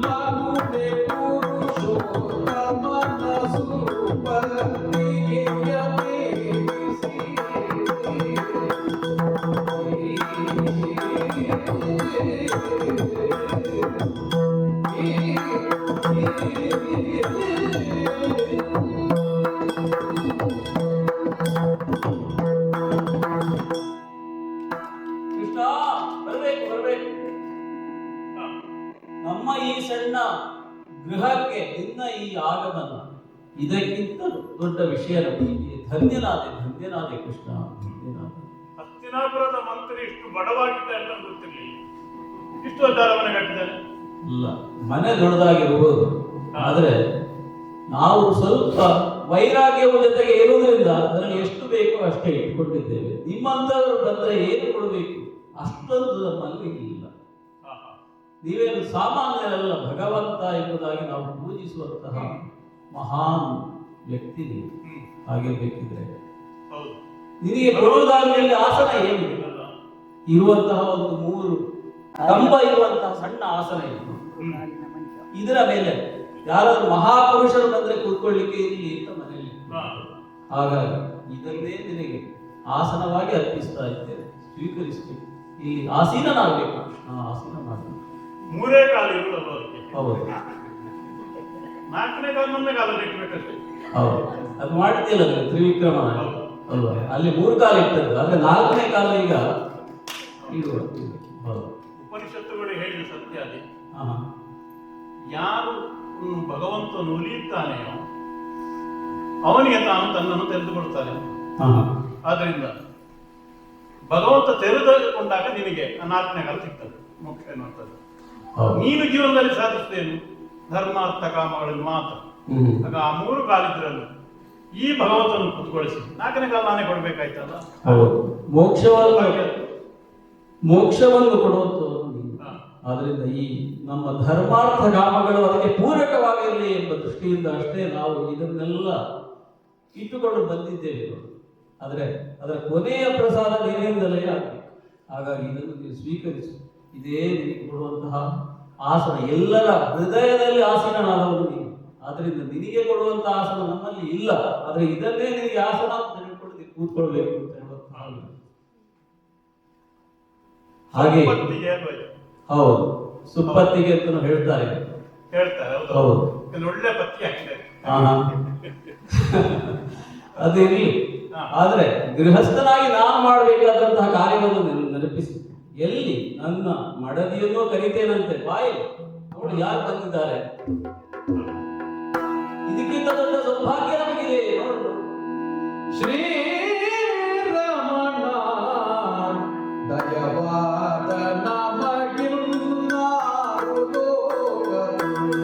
ಲಗುಡೆ ಪುರುಷೋತ್ತಮನ ಸುಪರ್ಣಿಗೆ ಮೇಲಿಸಿ
ಕೃಷ್ಣ ಬರಬೇಕು ಬರಬೇಕು. ನಮ್ಮ ಈ ಸಣ್ಣ ಗೃಹಕ್ಕೆ ನಿನ್ನ ಈ ಆಗಮನ ಇದಕ್ಕಿಂತ ದೊಡ್ಡ ವಿಷಯ ನಮಗೆ. ಧನ್ಯನಾದೆ ಧನ್ಯನಾದೆ ಕೃಷ್ಣ, ಧನ್ಯನಾದೆ.
ಹಸ್ತಿನಾಪುರದ ಮಂತ್ರಿ ಇಷ್ಟು ಬಡವಾಗಿದ್ದಾರೆ ಅಂತ ಗೊತ್ತಿರಲಿಲ್ಲ. ಇಷ್ಟು ದೊಡ್ಡ ಅರಮನೆ ಕಟ್ಟಿದ್ದಾರೆ.
ಇಲ್ಲ, ಮನೆ ದೊಡ್ಡದಾಗಿರ್ಬೋದು, ಆದರೆ ನಾವು ಸ್ವಲ್ಪ ವೈರಾಗ್ಯದ ಜೊತೆಗೆ ಇರುವುದರಿಂದ ಅದರಲ್ಲಿ ಎಷ್ಟು ಬೇಕೋ ಅಷ್ಟೇ ಇಟ್ಕೊಂಡಿದ್ದೇವೆ. ನಿಮ್ಮಂಥವ್ರು ಬಂದರೆ ಏನು ಕೊಡಬೇಕು ಅಷ್ಟೊಂದು ನಮ್ಮಲ್ಲಿ ಇಲ್ಲ. ನೀವೇನು ಸಾಮಾನ್ಯರಲ್ಲ, ಭಗವಂತ ಎಂಬುದಾಗಿ ನಾವು ಪೂಜಿಸುವಂತಹ ಮಹಾನ್ ವ್ಯಕ್ತಿ ನೀವು. ಆಗಿರ್ಬೇಕಿದ್ರೆ ನಿನಗೆ ಕೊಡುವುದಾಗಲಿ ಆಸನ ಏನು ಇರುವಂತಹ ಒಂದು 3 ಕಂಬ ಇರುವಂತಹ ಸಣ್ಣ ಆಸನ ಇದು. ಇದರ ಮೇಲೆ ಯಾರಾದ್ರೂ ಮಹಾಪುರುಷರು ಬಂದ್ರೆ ಕೂತ್ಕೊಳ್ಳಿಕ್ಕೆ ಇರಲಿ ಅಂತ ಮನೆಯಲ್ಲಿ. ಹಾಗಾಗಿ ಇದನ್ನೇ ನಿನಗೆ ಆಸನವಾಗಿ ಅರ್ಪಿಸ್ತಾ ಇದ್ದೇವೆ, ಸ್ವೀಕರಿಸಬೇಕು. ಇಲ್ಲಿ ಆಸೀನನಾಗಬೇಕು, ಆಸೀನನಾಗಬೇಕು.
3 ಕಾಲು ಇರುವುದಲ್ಲ ಅವರಿಗೆ.
ಹೌದು,
4ನೇ ಕಾಲು 1ನೇ ಕಾಲಲ್ಲಿ ಇಟ್ಬೇಕಷ್ಟೇ.
ಹೌದು, ಅದು ಮಾಡಿದ್ದಿಲ್ಲ ತ್ರಿವಿಕ್ರಮ ಅಲ್ವಾ? ಅಲ್ಲಿ 3 ಕಾಲು ಇಟ್ಟದ್ದು, ಆದ್ರೆ 4ನೇ ಕಾಲ ಈಗ ಇಡುವ. ಹೌದು,
ಉಪನಿಷತ್ತುಗಳು ಹೇಳಿದ ಸತ್ಯ ಅದೇ. ಯಾರು ಭಗವಂತನು ಒಲಿಯುತ್ತಾನೆಯೋ ಅವನಿಗೆ ತಾನು ತನ್ನನ್ನು ತೆರೆದುಕೊಳ್ತಾನೆ. ಆದ್ರಿಂದ ಭಗವಂತ ತೆರೆದುಕೊಂಡಾಗ ನಿನಗೆ 4ನೇ ಕಾಲ ಸಿಗ್ತದೆ, ಮೋಕ್ಷ ಎನ್ನುವಂಥದ್ದು. ನೀನು ಜೀವನದಲ್ಲಿ ಸಾಧಿಸ್ತೇನು? ಧರ್ಮಾರ್ಥ ಕಾಮಗಳಲ್ಲಿ ಮಾತ್ರ. ಆಗ ಆ 3 ಕಾಲಿದ್ರಲ್ಲೂ ಈ ಭಗವಂತನು ಕುತ್ಕೊಳಿಸಿ 4ನೇ ಕಾಲ ನಾನೇ ಕೊಡ್ಬೇಕಾಯ್ತಲ್ಲ.
ಮೋಕ್ಷವನ್ನು ಕೊಡುವಂಥದ್ದು. ಆದ್ರಿಂದ ಈ ನಮ್ಮ ಧರ್ಮಾರ್ಥ ಕಾಮಗಳು ಅದಕ್ಕೆ ಪೂರಕವಾಗಿರಲಿ ಎಂಬ ದೃಷ್ಟಿಯಿಂದ ಅಷ್ಟೇ ನಾವು ಇದನ್ನೆಲ್ಲ ಇಟ್ಟುಕೊಂಡು ಬಂದಿದ್ದೇವೆ. ಆದರೆ ಅದರ ಕೊನೆಯ ಪ್ರಸಾದ ನೀನಿಂದಲೇ ಆಗಬೇಕು. ಹಾಗಾಗಿ ಇದನ್ನು ನೀವು ಸ್ವೀಕರಿಸು. ಇದೇ ನಿನಗೆ ಕೊಡುವಂತಹ ಆಸನ. ಎಲ್ಲರ ಹೃದಯದಲ್ಲಿ ಆಸೀನನಾದವನು ನೀನು. ಆದ್ರಿಂದ ನಿನಗೆ ಕೊಡುವಂತಹ ಆಸನ ನಮ್ಮಲ್ಲಿ ಇಲ್ಲ. ಆದ್ರೆ ಇದನ್ನೇ ನಿನಗೆ ಆಸನ ಅಂತ ತಿಳ್ಕೊಳ್ಳಿ, ಕೂತ್ಕೊಳ್ಬೇಕು ಅಂತ ಹೇಳುವಂತಹ ಹಾಗೆ. ಹೌದು, ಸುಪ್ಪತ್ತಿಗೆ ಅಂತ ಹೇಳ್ತಾರೆ. ಹೌದು,
ಒಳ್ಳೆ ಪತ್ತಿ ಹಾಕಿದ್ದಾರೆ.
ಅದಿರಲಿ. ಆದ್ರೆ ಗೃಹಸ್ಥನಾಗಿ ನಾನು ಮಾಡಬೇಕಾದಂತಹ ಕಾರ್ಯವನ್ನು ನೆನಪಿಸಿ. ಎಲ್ಲಿ ನನ್ನ ಮಡದಿಯನ್ನೋ ಕರಿತೇನಂತೆ, ಬಾಯಿ ನೋಡಿ ಯಾರು ಬಂದಿದ್ದಾರೆ. ಇದಕ್ಕಿಂತ ದೊಡ್ಡ ಸೌಭಾಗ್ಯ ನಮಗಿದೆ. ನೋಡು,
ಶ್ರೀರಮಣ ದಯವಾದ ನಮಗಿನ್ನಾರು ಲೋಕರು.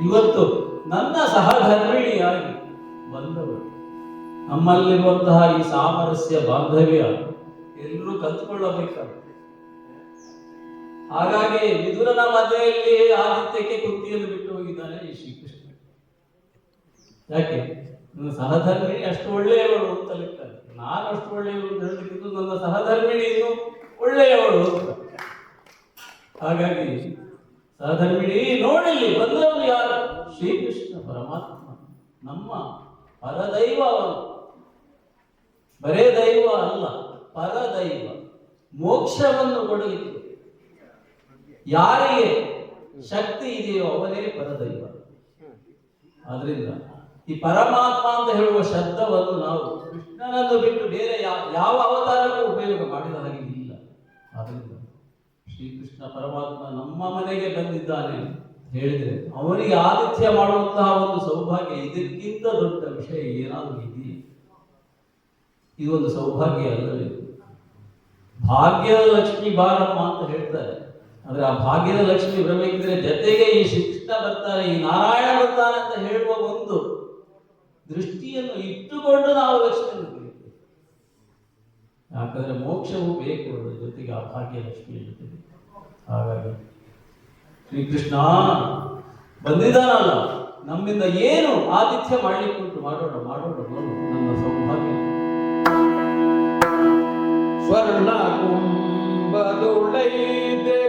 ಇವತ್ತು ನನ್ನ ಸಹಧರ್ಮಿಣಿಯಾಗಿ ಬಂದವರು. ನಮ್ಮಲ್ಲಿರುವಂತಹ ಈ ಸಾಮರಸ್ಯ ಬಾಂಧವ್ಯ ಎಲ್ಲರೂ ಕಲ್ತ್ಕೊಳ್ಳಬೇಕಾಗುತ್ತೆ. ಹಾಗಾಗಿ ವಿದುರನ ಮದುವೆಯಲ್ಲಿ ಆದಿತ್ಯಕ್ಕೆ ಕುಂತಿಯನ್ನು ಬಿಟ್ಟು ಹೋಗಿದ್ದಾನೆ ಈ ಶ್ರೀಕೃಷ್ಣ. ಯಾಕೆ? ನನ್ನ ಸಹಧರ್ಮಿಣಿ ಅಷ್ಟು ಒಳ್ಳೆಯವಳು ಅಂತ ಲೆಕ್ಕ. ನಾನು ಅಷ್ಟು ಒಳ್ಳೆಯವಳು ಅಂತ ಹೇಳಲಿಕ್ಕಿದ್ದು ನನ್ನ ಸಹಧರ್ಮಿಣಿ ಇನ್ನು ಒಳ್ಳೆಯವಳು ಅಂತ. ಹಾಗಾಗಿ ಸಹಧರ್ಮಿಣಿ ನೋಡಲಿ ಬಂದವನು ಯಾರು? ಶ್ರೀಕೃಷ್ಣ ಪರಮಾತ್ಮ, ನಮ್ಮ ಪರದೈವ. ಅವನು ಬರೇ ದೈವ ಅಲ್ಲ, ಪರದೈವ. ಮೋಕ್ಷವನ್ನು ಕೊಡಲಿಕ್ಕೆ ಯಾರಿಗೆ ಶಕ್ತಿ ಇದೆಯೋ ಅವನೇ ಪರದೈವ. ಆದ್ರಿಂದ ಈ ಪರಮಾತ್ಮ ಅಂತ ಹೇಳುವ ಶಬ್ದವನ್ನು ನಾವು ಕೃಷ್ಣನನ್ನು ಬಿಟ್ಟು ಬೇರೆ ಯಾವ ಅವತಾರಕ್ಕೂ ಉಪಯೋಗ ಮಾಡಿದ ಹಾಗೆ ಇಲ್ಲ. ಆದ್ರಿಂದ ಶ್ರೀಕೃಷ್ಣ ಪರಮಾತ್ಮ ನಮ್ಮ ಮನೆಗೆ ಬಂದಿದ್ದಾನೆ ಹೇಳಿದ್ರೆ ಅವನಿಗೆ ಆತಿಥ್ಯ ಮಾಡುವಂತಹ ಒಂದು ಸೌಭಾಗ್ಯ, ಇದಕ್ಕಿಂತ ದೊಡ್ಡ ವಿಷಯ ಏನಾದರೂ ಇದೆಯೇ? ಇದು ಒಂದು ಸೌಭಾಗ್ಯ ಅಲ್ಲವೇ? ಭಾಗ್ಯದ ಲಕ್ಷ್ಮಿ ಬಾರಮ್ಮ ಅಂತ ಹೇಳ್ತಾರೆ. ಆದ್ರೆ ಆ ಭಾಗ್ಯದ ಲಕ್ಷ್ಮಿ ಬರಬೇಕಿದ್ರೆ ಜೊತೆಗೆ ಈ ಶ್ರೀಕೃಷ್ಣ ಬರ್ತಾನೆ, ಈ ನಾರಾಯಣ ಬರ್ತಾನೆ ಅಂತ ಹೇಳುವ ಒಂದು ದೃಷ್ಟಿಯನ್ನು ಇಟ್ಟುಕೊಂಡು ನಾವು ಲಕ್ಷ್ಮಿಯನ್ನು ಕರೀತೇವೆ. ಯಾಕಂದ್ರೆ ಮೋಕ್ಷವೂ ಬೇಕು ಅದರ ಜೊತೆಗೆ, ಆ ಭಾಗ್ಯ ಲಕ್ಷ್ಮಿಯ ಜೊತೆಗೆ. ಹಾಗಾಗಿ ಶ್ರೀಕೃಷ್ಣ ಬಂದಿದ್ದಾನಲ್ಲ, ನಮ್ಮಿಂದ ಏನು ಆತಿಥ್ಯ ಮಾಡ್ಲಿಕ್ಕುಂಟು ಮಾಡೋಣ ಮಾಡೋಣ ನೋಡು ನನ್ನ ಸೌಭಾಗ್ಯ.
ಸ್ವರ್ಣ ಕುಂಭದುಳೈದೆ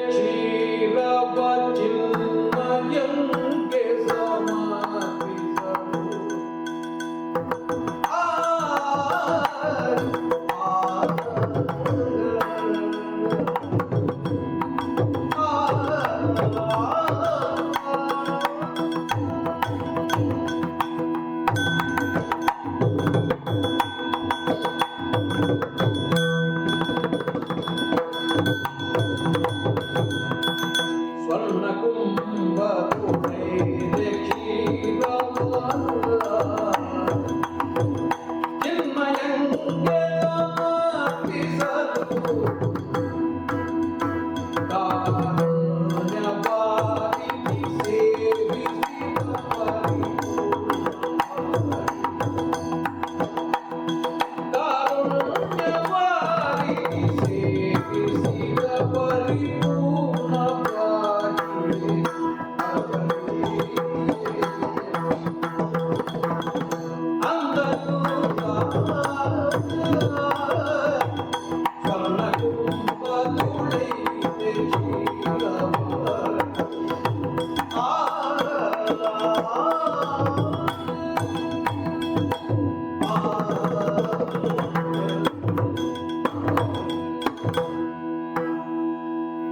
ಕ್ಷೀರವ ಚಿನ್ಮಯಂಗೆ ಸಮಾಧಿಸಲು. ಸ್ವರ್ಣ ಕುಂಭದುಳೈದೆ ಕ್ಷೀರವ ಚಿನ್ಮಯಂಗೆ ಸಮಾಧಿಸಲು. ಕಾರುಣ್ಯವಾರಿಧಿ ಸೇವಿಸಿದ ಪರಿಪೂರ್ಣ. ಕಾರುಣ್ಯವಾರಿಧಿ ಸೇವಿಸಿದ ಪರಿಪೂರ್ಣ ಪ್ರಾಜ್ಞೆ ಅಂದನು ಸ್ವರ್ಣ ಕುಂಭದುಳೈದೆ ಕ್ಷೀರವ.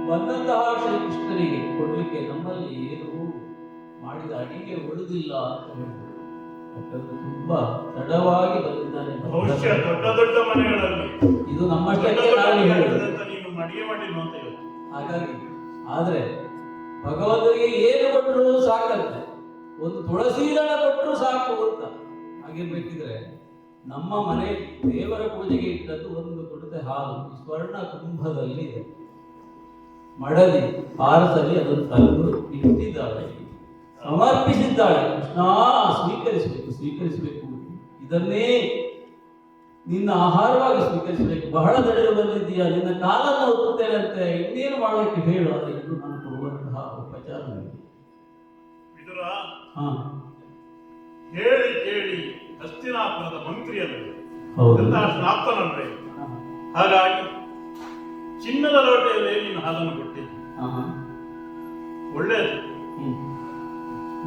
ಬಂದಂತಹ ಶ್ರೀಕೃಷ್ಣನಿಗೆ ಕೊಡಲಿಕ್ಕೆ ನಮ್ಮಲ್ಲಿ ಏನು ಮಾಡಿದ ಅಡಿಗೆ ಉಳಿದಿಲ್ಲ ಅಂತ ಹೇಳಿದ್ರು. ಯಾಕಂದ್ರೆ ತುಂಬಾ ತಡವಾಗಿ ಬಂದಿದ್ದಾನೆ.
ಬಹುಶಃ ದೊಡ್ಡ ದೊಡ್ಡ ಮನೆಗಳಲ್ಲಿ
ಇದು ನಮ್ಮಷ್ಟಕ್ಕೆ ನಾವು ಹೇಳುದು.
ನೀನು ಅಡಿಗೆ ಮಾಡಿಲ್ಲ ಅಂತ ಇವತ್ತು.
ಹಾಗಾಗಿ ಆದ್ರೆ ಭಗವಂತನಿಗೆ ಏನು ಕೊಟ್ಟರು ಸಾಕಂತೆ, ಒಂದು ತುಳಸಿ ದಳ ಕೊಟ್ಟರು ಸಾಕು ಅಂತ. ಹಾಗಿರ್ಬೇಕಿದ್ರೆ ನಮ್ಮ ಮನೆ ದೇವರ ಪೂಜೆಗೆ ಇಟ್ಟದ್ದು ಒಂದು ಕೊಡತೆ ಹಾಲು ಸ್ವರ್ಣ ಕುಂಭದಲ್ಲಿ ಇದೆ, ಮಡಲಿ ಪಾರಸಲ್ಲಿ ಅದನ್ನು ತಂದು ಇಟ್ಟಿದ್ದಾಳೆ, ಸಮರ್ಪಿಸಿದ್ದಾಳೆ. ಕೃಷ್ಣ ಸ್ವೀಕರಿಸಬೇಕು ಸ್ವೀಕರಿಸಬೇಕು, ಇದನ್ನೇ ನಿನ್ನ ಆಹಾರವಾಗಿ ಸ್ವೀಕರಿಸಬೇಕು. ಬಹಳ ದಡಲು ಬಂದಿದ್ದೀಯಾ, ನಿನ್ನ ಕಾಲನ್ನು ಒತ್ತುತ್ತೇನೆ ಅಂತ ಇನ್ನೇನು ಮಾಡಲಿಕ್ಕೆ ಹೇಳು, ಅದು ಇದು ನಾನು ಕೊಡುವಂತಹ ಉಪಚಾರ ನನಗೆ.
ವಿದುರ
ಹಾ
ಹೇಳಿ ಕೇಳಿ ಹಸ್ತಿನಾಪುರದ ಮಂತ್ರಿಯಲ್ಲಿ
ಹೌದು.
ಸ್ನಾಪ್ತನಲ್ವೇ, ಹಾಗಾಗಿ ಚಿನ್ನದ ಲೋಟೆಯಲ್ಲೇ ನೀನು ಹಾಲನ್ನು ಕೊಟ್ಟಿದ್ದೆ. ಒಳ್ಳೆಯದು,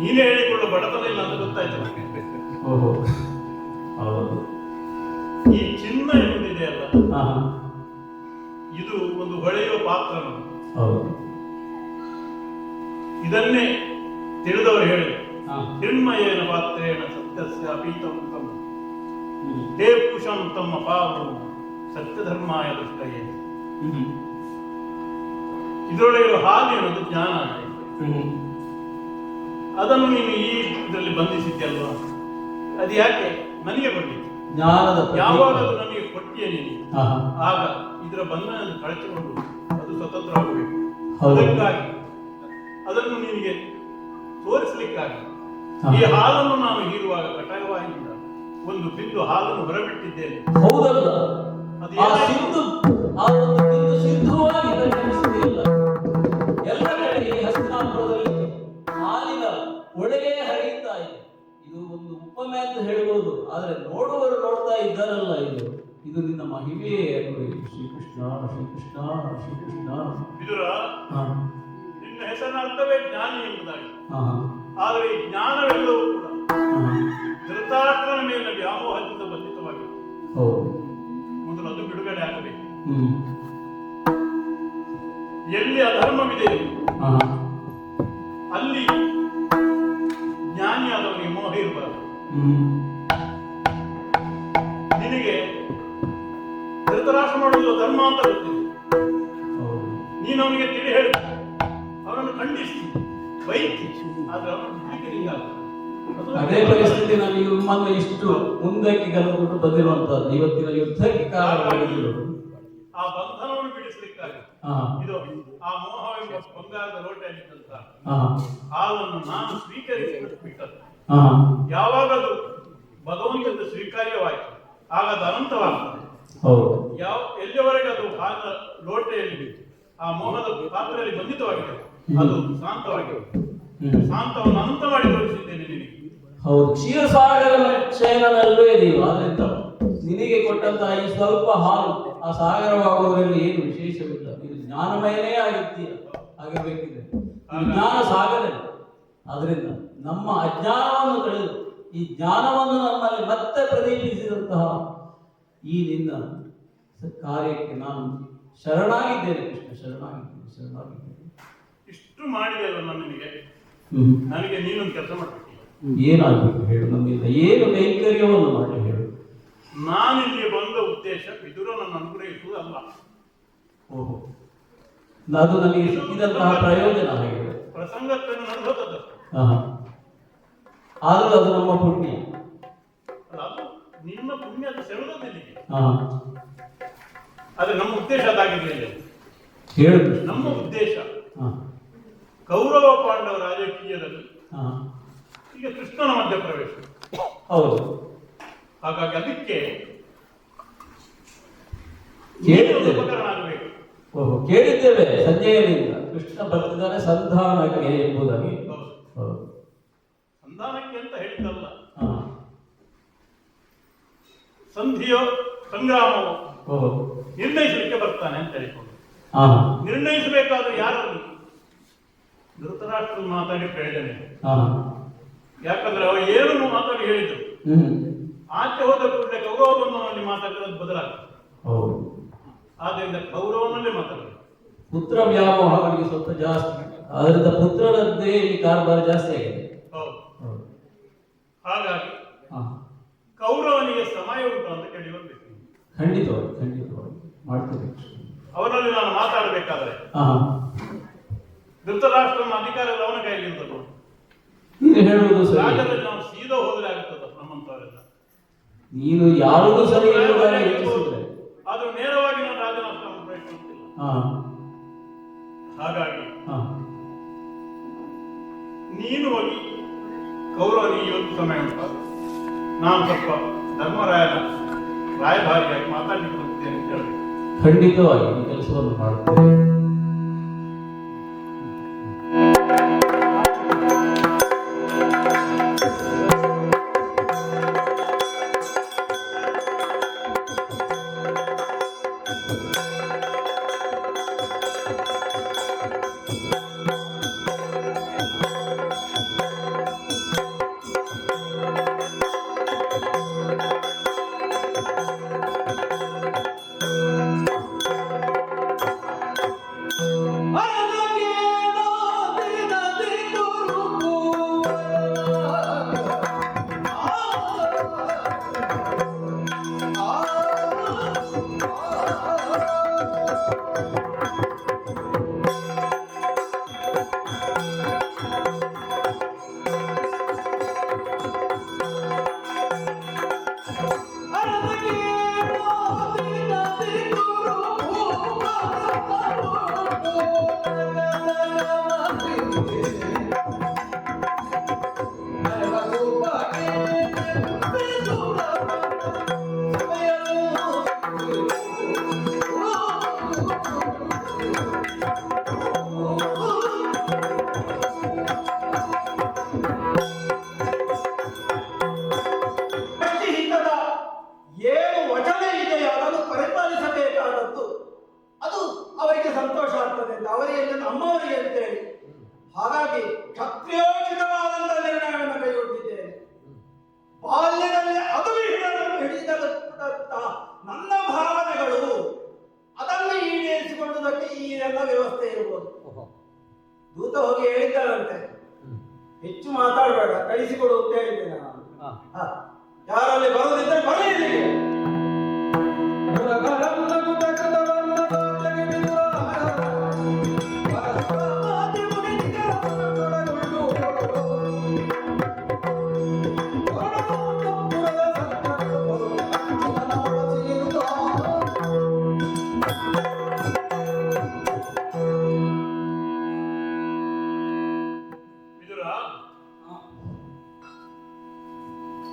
ನೀನೇ ಹೇಳಿಕೊಳ್ಳು, ಬಡತನ ಇಲ್ಲ ಅಂತ ಗೊತ್ತಾಯ್ತು ನನಗೆ.
ಓಹೋ ಹೌದು.
ಈ ಚಿನ್ನ ಎಂಬುದಿದೆಯಲ್ಲ, ಇದು ಒಂದು ಹೊಳೆಯುವ ಪಾತ್ರ.
ಹೌದು.
ಇದನ್ನೇ ತಿಳಿದವರು ಹೇಳಿದರು, ಹಿರ್ಮಯೇನ ಪಾತ್ರೇಣ ಸತ್ಯಸ್ಯ ಪೀತಂ ತಮ್ಮ ಹೇ ಪುಷಂ ತಮ್ಮ ಪಾವು ಸತ್ಯಧರ್ಮಾಯ ದೃಷ್ಟಯೇ. ಇದರೊಳಗೆ ಹಾಲು ಅನ್ನೋದು ಜ್ಞಾನ ಆಗಿದೆ. ಅದನ್ನು ನೀನು ಈ ಇದರಲ್ಲಿ ಬಂಧಿಸಿದ್ಯಲ್ವಾ, ಅದು ಯಾಕೆ ನನಗೆ ಕೊಟ್ಟಿದ್ದು?
ಜ್ಞಾನದ
ಯಾವಾಗ ಅದು ನನಗೆ ಕೊಟ್ಟಿಯ ನೀನು, ಆಗ ಇದರ ಬಂಧನವನ್ನು ಕಳಚಿಕೊಂಡು ಅದು ಸ್ವತಂತ್ರ ಆಗಬೇಕು. ಅದಕ್ಕಾಗಿ ಅದನ್ನು ನಿನಗೆ ತೋರಿಸಲಿಕ್ಕಾಗಿ
ಹಾ.
ಈ ಹಾಲನ್ನು ನಾನು ಹೀರುವಾಗ ಕಟಾಯವಾಗಿಲ್ಲ ಒಂದು ಬಿಂದು ಹಾಲನ್ನು ಹೊರಬಿಟ್ಟಿದ್ದೇನೆ.
ಹೌದಲ್ಲ,
ಅದು
ಆ
ಏನಾಯ್ತು?
ಸಿಂಧು ಆ ಒಂದು ಬಿಂದು ಸಿಂಧುವಾಗಿ ಪರಿಣಮಿಸುವುದಿಲ್ಲ. ಎಲ್ಲ ಕಡೆ ಈ ಹಸ್ತಿನಾಪುರದಲ್ಲಿ ಹಾಲಿನ ಒಳಗೆ ಹರಿಯುತ್ತಾ ಇದೆ. ಇದು ಒಂದು ಉಪಮೆ ಅಂತ ಹೇಳ್ಬೋದು, ಆದ್ರೆ ನೋಡುವವರು ನೋಡ್ತಾ ಇದ್ದಾರಲ್ಲ, ಇದು ನಿನ್ನ ಮಹಿಮೆಯೇ ಅಲ್ವೇ? ಶ್ರೀಕೃಷ್ಣ ಶ್ರೀಕೃಷ್ಣ ಶ್ರೀಕೃಷ್ಣ.
ವಿದುರ,
ಹಾ
ನಿನ್ನ ಹೆಸರಿನ ಅರ್ಥವೇ ಜ್ಞಾನಿ ಎಂಬುದಾಗಿ.
ಹಾ
ಆದರೆ ಈ ಜ್ಞಾನವೆಲ್ಲವೂ ಕೂಡ
ಹಾ.
ಧೃತರಾಷ್ಟ್ರನ ಮೇಲೆ ವ್ಯಾಮೋಹದಿಂದ ಬಂಧಿತವಾಗಿದೆ.
ಹೌದು.
ಮೊದಲು ಅದು ಬಿಡುಗಡೆ ಆಗಬೇಕು.
ಹ್ಮ್.
ಎಲ್ಲಿ ಅಧರ್ಮವಿದೆ
ಹಾ
ಅಲ್ಲಿ ಜ್ಞಾನಿಯಾದವನಿಗೆ ಮೋಹ ಇರಬಾರದು.
ಹ್ಮ್.
ನಿನಗೆ ಧೃತರಾಷ್ಟ್ರ ಮಾಡುವುದು ಧರ್ಮ ಅಂತ ಗೊತ್ತಿದೆ.
ಹೌದು.
ನೀನು ಅವನಿಗೆ ತಿಳಿ ಹೇಳು, ಅವನನ್ನು ಖಂಡಿಸಿ ಬೈತಿ, ಆದ್ರೆ ಅವನು ಬಿಡ್ಲಿಕ್ಕೆ ನಿಂಗಾಗಲ್ಲ. ಅದು
ಅದೇ ಪರಿಸ್ಥಿತಿ ನಮಗೆ ನಿಮ್ಮನ್ನು ಇಷ್ಟು ಮುಂದಕ್ಕೆ ಕರೆದುಕೊಂಡು ಬಂದಿರುವಂತದ್ದು, ಇವತ್ತಿನ ಯುದ್ಧಕ್ಕೆ ಕಾರಣವಾಗಿರುವುದು.
ಆ ಬಂಧನವನ್ನು ಬಿಡಿಸಲಿಕ್ಕಾಗಿ
ಹಾ
ಇದು ಆ ಮೋಹವೆಂಬ ಬಂಗಾರದ ಲೋಟೆಯಲ್ಲಿದ್ದಂತ
ಹಾ
ಹಾಲನ್ನು ನಾನು ಸ್ವೀಕರಿಸಿ ಬಿಟ್ಟದ್ದು.
ಹಾ
ಯಾವಾಗ ಅದು ಭಗವಂತನ ಸ್ವೀಕಾರ್ಯವಾಯಿತು ಆಗ ಅದು ಅನಂತವಾಗ್ತದೆ.
ಹೌದು.
ಎಲ್ಲಿಯವರೆಗೆ ಅದು ಹಾಲಿನ ಲೋಟೆಯಲ್ಲಿ ಆ ಮೋಹದ ಪಾತ್ರೆಯಲ್ಲಿ ಬಂಧಿತವಾಗಿದೆ ಅದು ಶಾಂತವಾಗಿದೆ. ಶಾಂತವನ್ನು ಅನಂತ ಮಾಡಿ ತೋರಿಸಿದ್ದೇನೆ ನಿನಗೆ.
ಹೌದು, ಕ್ಷೀರಸಾಗರ ಶಯನದಲ್ಲೇ ನೀವು, ಆದ್ರಿಂದ ನಿನಗೆ ಕೊಟ್ಟಂತಹ ಈ ಸ್ವಲ್ಪ ಹಾಲು ಆ ಸಾಗರವಾಗುವುದರಲ್ಲಿ ಏನು ವಿಶೇಷವಿಲ್ಲ. ಇದು ಜ್ಞಾನಮಯನೇ ಆಗಿರ್ಬೇಕಿದೆ, ಜ್ಞಾನ ಸಾಗರ. ಆದ್ರಿಂದ ನಮ್ಮ ಅಜ್ಞಾನವನ್ನು ಕಳೆದು ಈ ಜ್ಞಾನವನ್ನು ನಮ್ಮಲ್ಲಿ ಮತ್ತೆ ಪ್ರದೀಪಿಸಿದಂತಹ ಈ ನಿನ್ನ ಕಾರ್ಯಕ್ಕೆ ನಾನು ಶರಣಾಗಿದ್ದೇನೆ ಕೃಷ್ಣ, ಶರಣಾಗಿದ್ದೇನೆ.
ಇಷ್ಟು ಮಾಡಿದೆಯಲ್ಲ ನಿನಗೆ, ನನಗೆ ನೀನೊಂದು ಕೆಲಸ ಮಾಡಬೇಕಿಲ್ಲ.
ಏನಾಗಬೇಕು ಹೇಳು, ನಮ್ಮಿಂದ ಏನು ಕೈಂಕರ್ಯವನ್ನು ಮಾಡಿ ಹೇಳು.
ನಾನಿಲ್ಲಿ ಬಂದ ಉದ್ದೇಶ ವಿದುರನನ್ನು ಅನುಗ್ರಹಿಸುವುದಲ್ಲ.
ಓಹೋ, ಅದು ನನಗೆ ಸಿಕ್ಕಿದಂತಹ ಪ್ರಯೋಜನ ಹೇಳು.
ಪ್ರಸಂಗವನ್ನು ನಡೆದದ್ದು
ಆದರೂ ಅದು ನಮ್ಮ ಪುಣ್ಯ.
ಅದು ನಿನ್ನ ಪುಣ್ಯ, ಅದು ಸೆಳೆದಲ್ಲಿಗೆ. ಆದ್ರೆ ನಮ್ಮ ಉದ್ದೇಶ ಅದಾಗಿರ್ಲಿಲ್ಲ.
ಹೇಳು.
ನಮ್ಮ ಉದ್ದೇಶ ಕೌರವ ಪಾಂಡವ ರಾಜಕೀಯದಲ್ಲಿ ಈಗ ಕೃಷ್ಣನ ಮಧ್ಯ ಪ್ರವೇಶ.
ಹೌದು.
ಹಾಗಾಗಿ ಅದಕ್ಕೆ ಉಪಕರಣ ಆಗಬೇಕು.
ಓಹೋ, ಕೇಳಿದ್ದೇವೆ ಸಂಜಯನಿಂದ ಕೃಷ್ಣ ಬರ್ತಿದ್ದಾನೆ ಸಂಧಾನಕ್ಕೆ ಎಂಬುದಾಗಿ.
ಸಂಧಾನಕ್ಕೆ ಅಂತ ಹೇಳಿದ್ದಲ್ಲ, ಸಂಧಿಯೋ ಸಂಗ್ರಾಮವೋ ನಿರ್ಣಯಿಸಲಿಕ್ಕೆ ಬರ್ತಾನೆ ಅಂತ ಹೇಳಿಕೊಂಡು. ನಿರ್ಣಯಿಸಬೇಕಾದ್ರೆ ಯಾರಲ್ಲಿ? ಧೃತರಾಷ್ಟ್ರ ಮಾತಾಡಿ ಪ್ರಯೋಜನ. ಯಾಕಂದ್ರೆ ಅವ ಏನು ಮಾತಾಡಿ ಹೇಳಿದ್ರು, ಆಚೆ ಹೋದ ಕೂಡಲೇ ಕೌರವನಲ್ಲಿ ಮಾತಾಡಿರೋದು ಬದಲಾಗ್ತದೆ. ಆದ್ರಿಂದ ಕೌರವನಲ್ಲೇ ಮಾತಾಡಬೇಕು.
ಪುತ್ರ ವ್ಯಾಮೋಹ ಅವನಿಗೆ ಸ್ವಲ್ಪ ಜಾಸ್ತಿ, ಅದರಿಂದ ಪುತ್ರನದ್ದೇ ಈ ಕಾರಬಾರ ಜಾಸ್ತಿ ಆಗಿದೆ.
ಹಾಗಾಗಿ ಕೌರವನಿಗೆ ಸಮಯ ಉಂಟು ಅಂತ ಕೇಳಿ ಬರ್ಬೇಕು.
ಖಂಡಿತವಾಗಿ ಮಾಡ್ತೇವೆ.
ಅವರಲ್ಲಿ ನಾನು ಮಾತಾಡಬೇಕಾದ್ರೆ ಧೃತರಾಷ್ಟ್ರನ ಅಧಿಕಾರದ ಅವನ ಕೈಯಲ್ಲಿ ಇರ್ತದೆ.
ನೀನು ಹೇಳುವುದು ಸರಿ.
ರಾಜರಲ್ಲಿ ನಾವು ಸೀದಾ ಹೋದ್ರೆ ಆಗುತ್ತದ ನಮ್ಮಂತವರೆಲ್ಲ.
ನೀನು ಯಾವುದು ಸರಿ
ಆದ್ರೂ ನೇರವಾಗಿ ನಾನು ರಾಜನಾಷ್ಟ್ರವನ್ನು ಪ್ರಯತ್ನಿಸುತ್ತಿಲ್ಲ. ಹಾಗಾಗಿ ನೀನು ಹೋಗಿ ಕೌರವನಿಗೆ ಇವತ್ತು ಸಮಯ ಉಂಟು, ನಾನು ಸ್ವಲ್ಪ ಧರ್ಮರಾಯನ ರಾಯಭಾರಿಯಾಗಿ ಮಾತಾಡಲಿಕ್ಕೆ ಹೋಗ್ತೇನೆ ಅಂತ ಹೇಳಿ.
ಖಂಡಿತವಾಗಿ ಈ ಕೆಲಸವನ್ನು ಮಾಡುತ್ತೇನೆ.
ಬಾಲ್ಯದಲ್ಲಿ ಅದುವಿಹಿಗಳನ್ನು ಹಿಡಿದಂತ ನನ್ನ ಭಾವನೆಗಳು ಅದನ್ನು ಈಡೇರಿಸಿಕೊಳ್ಳುವುದಕ್ಕೆ ಈ ಎಲ್ಲ ವ್ಯವಸ್ಥೆ ಇರಬಹುದು. ದೂತ ಹೋಗಿ ಹೇಳಿದ್ದಾರಂತೆ, ಹೆಚ್ಚು ಮಾತಾಡಬೇಡ, ಕಳಿಸಿಕೊಡು ಅಂತ ಹೇಳಿದ್ದೇನೆ ನಾನು. ಯಾರಲ್ಲಿ ಬರುವುದಿದ್ದರೆ ಬರಲಿ ಇಲ್ಲಿಗೆ.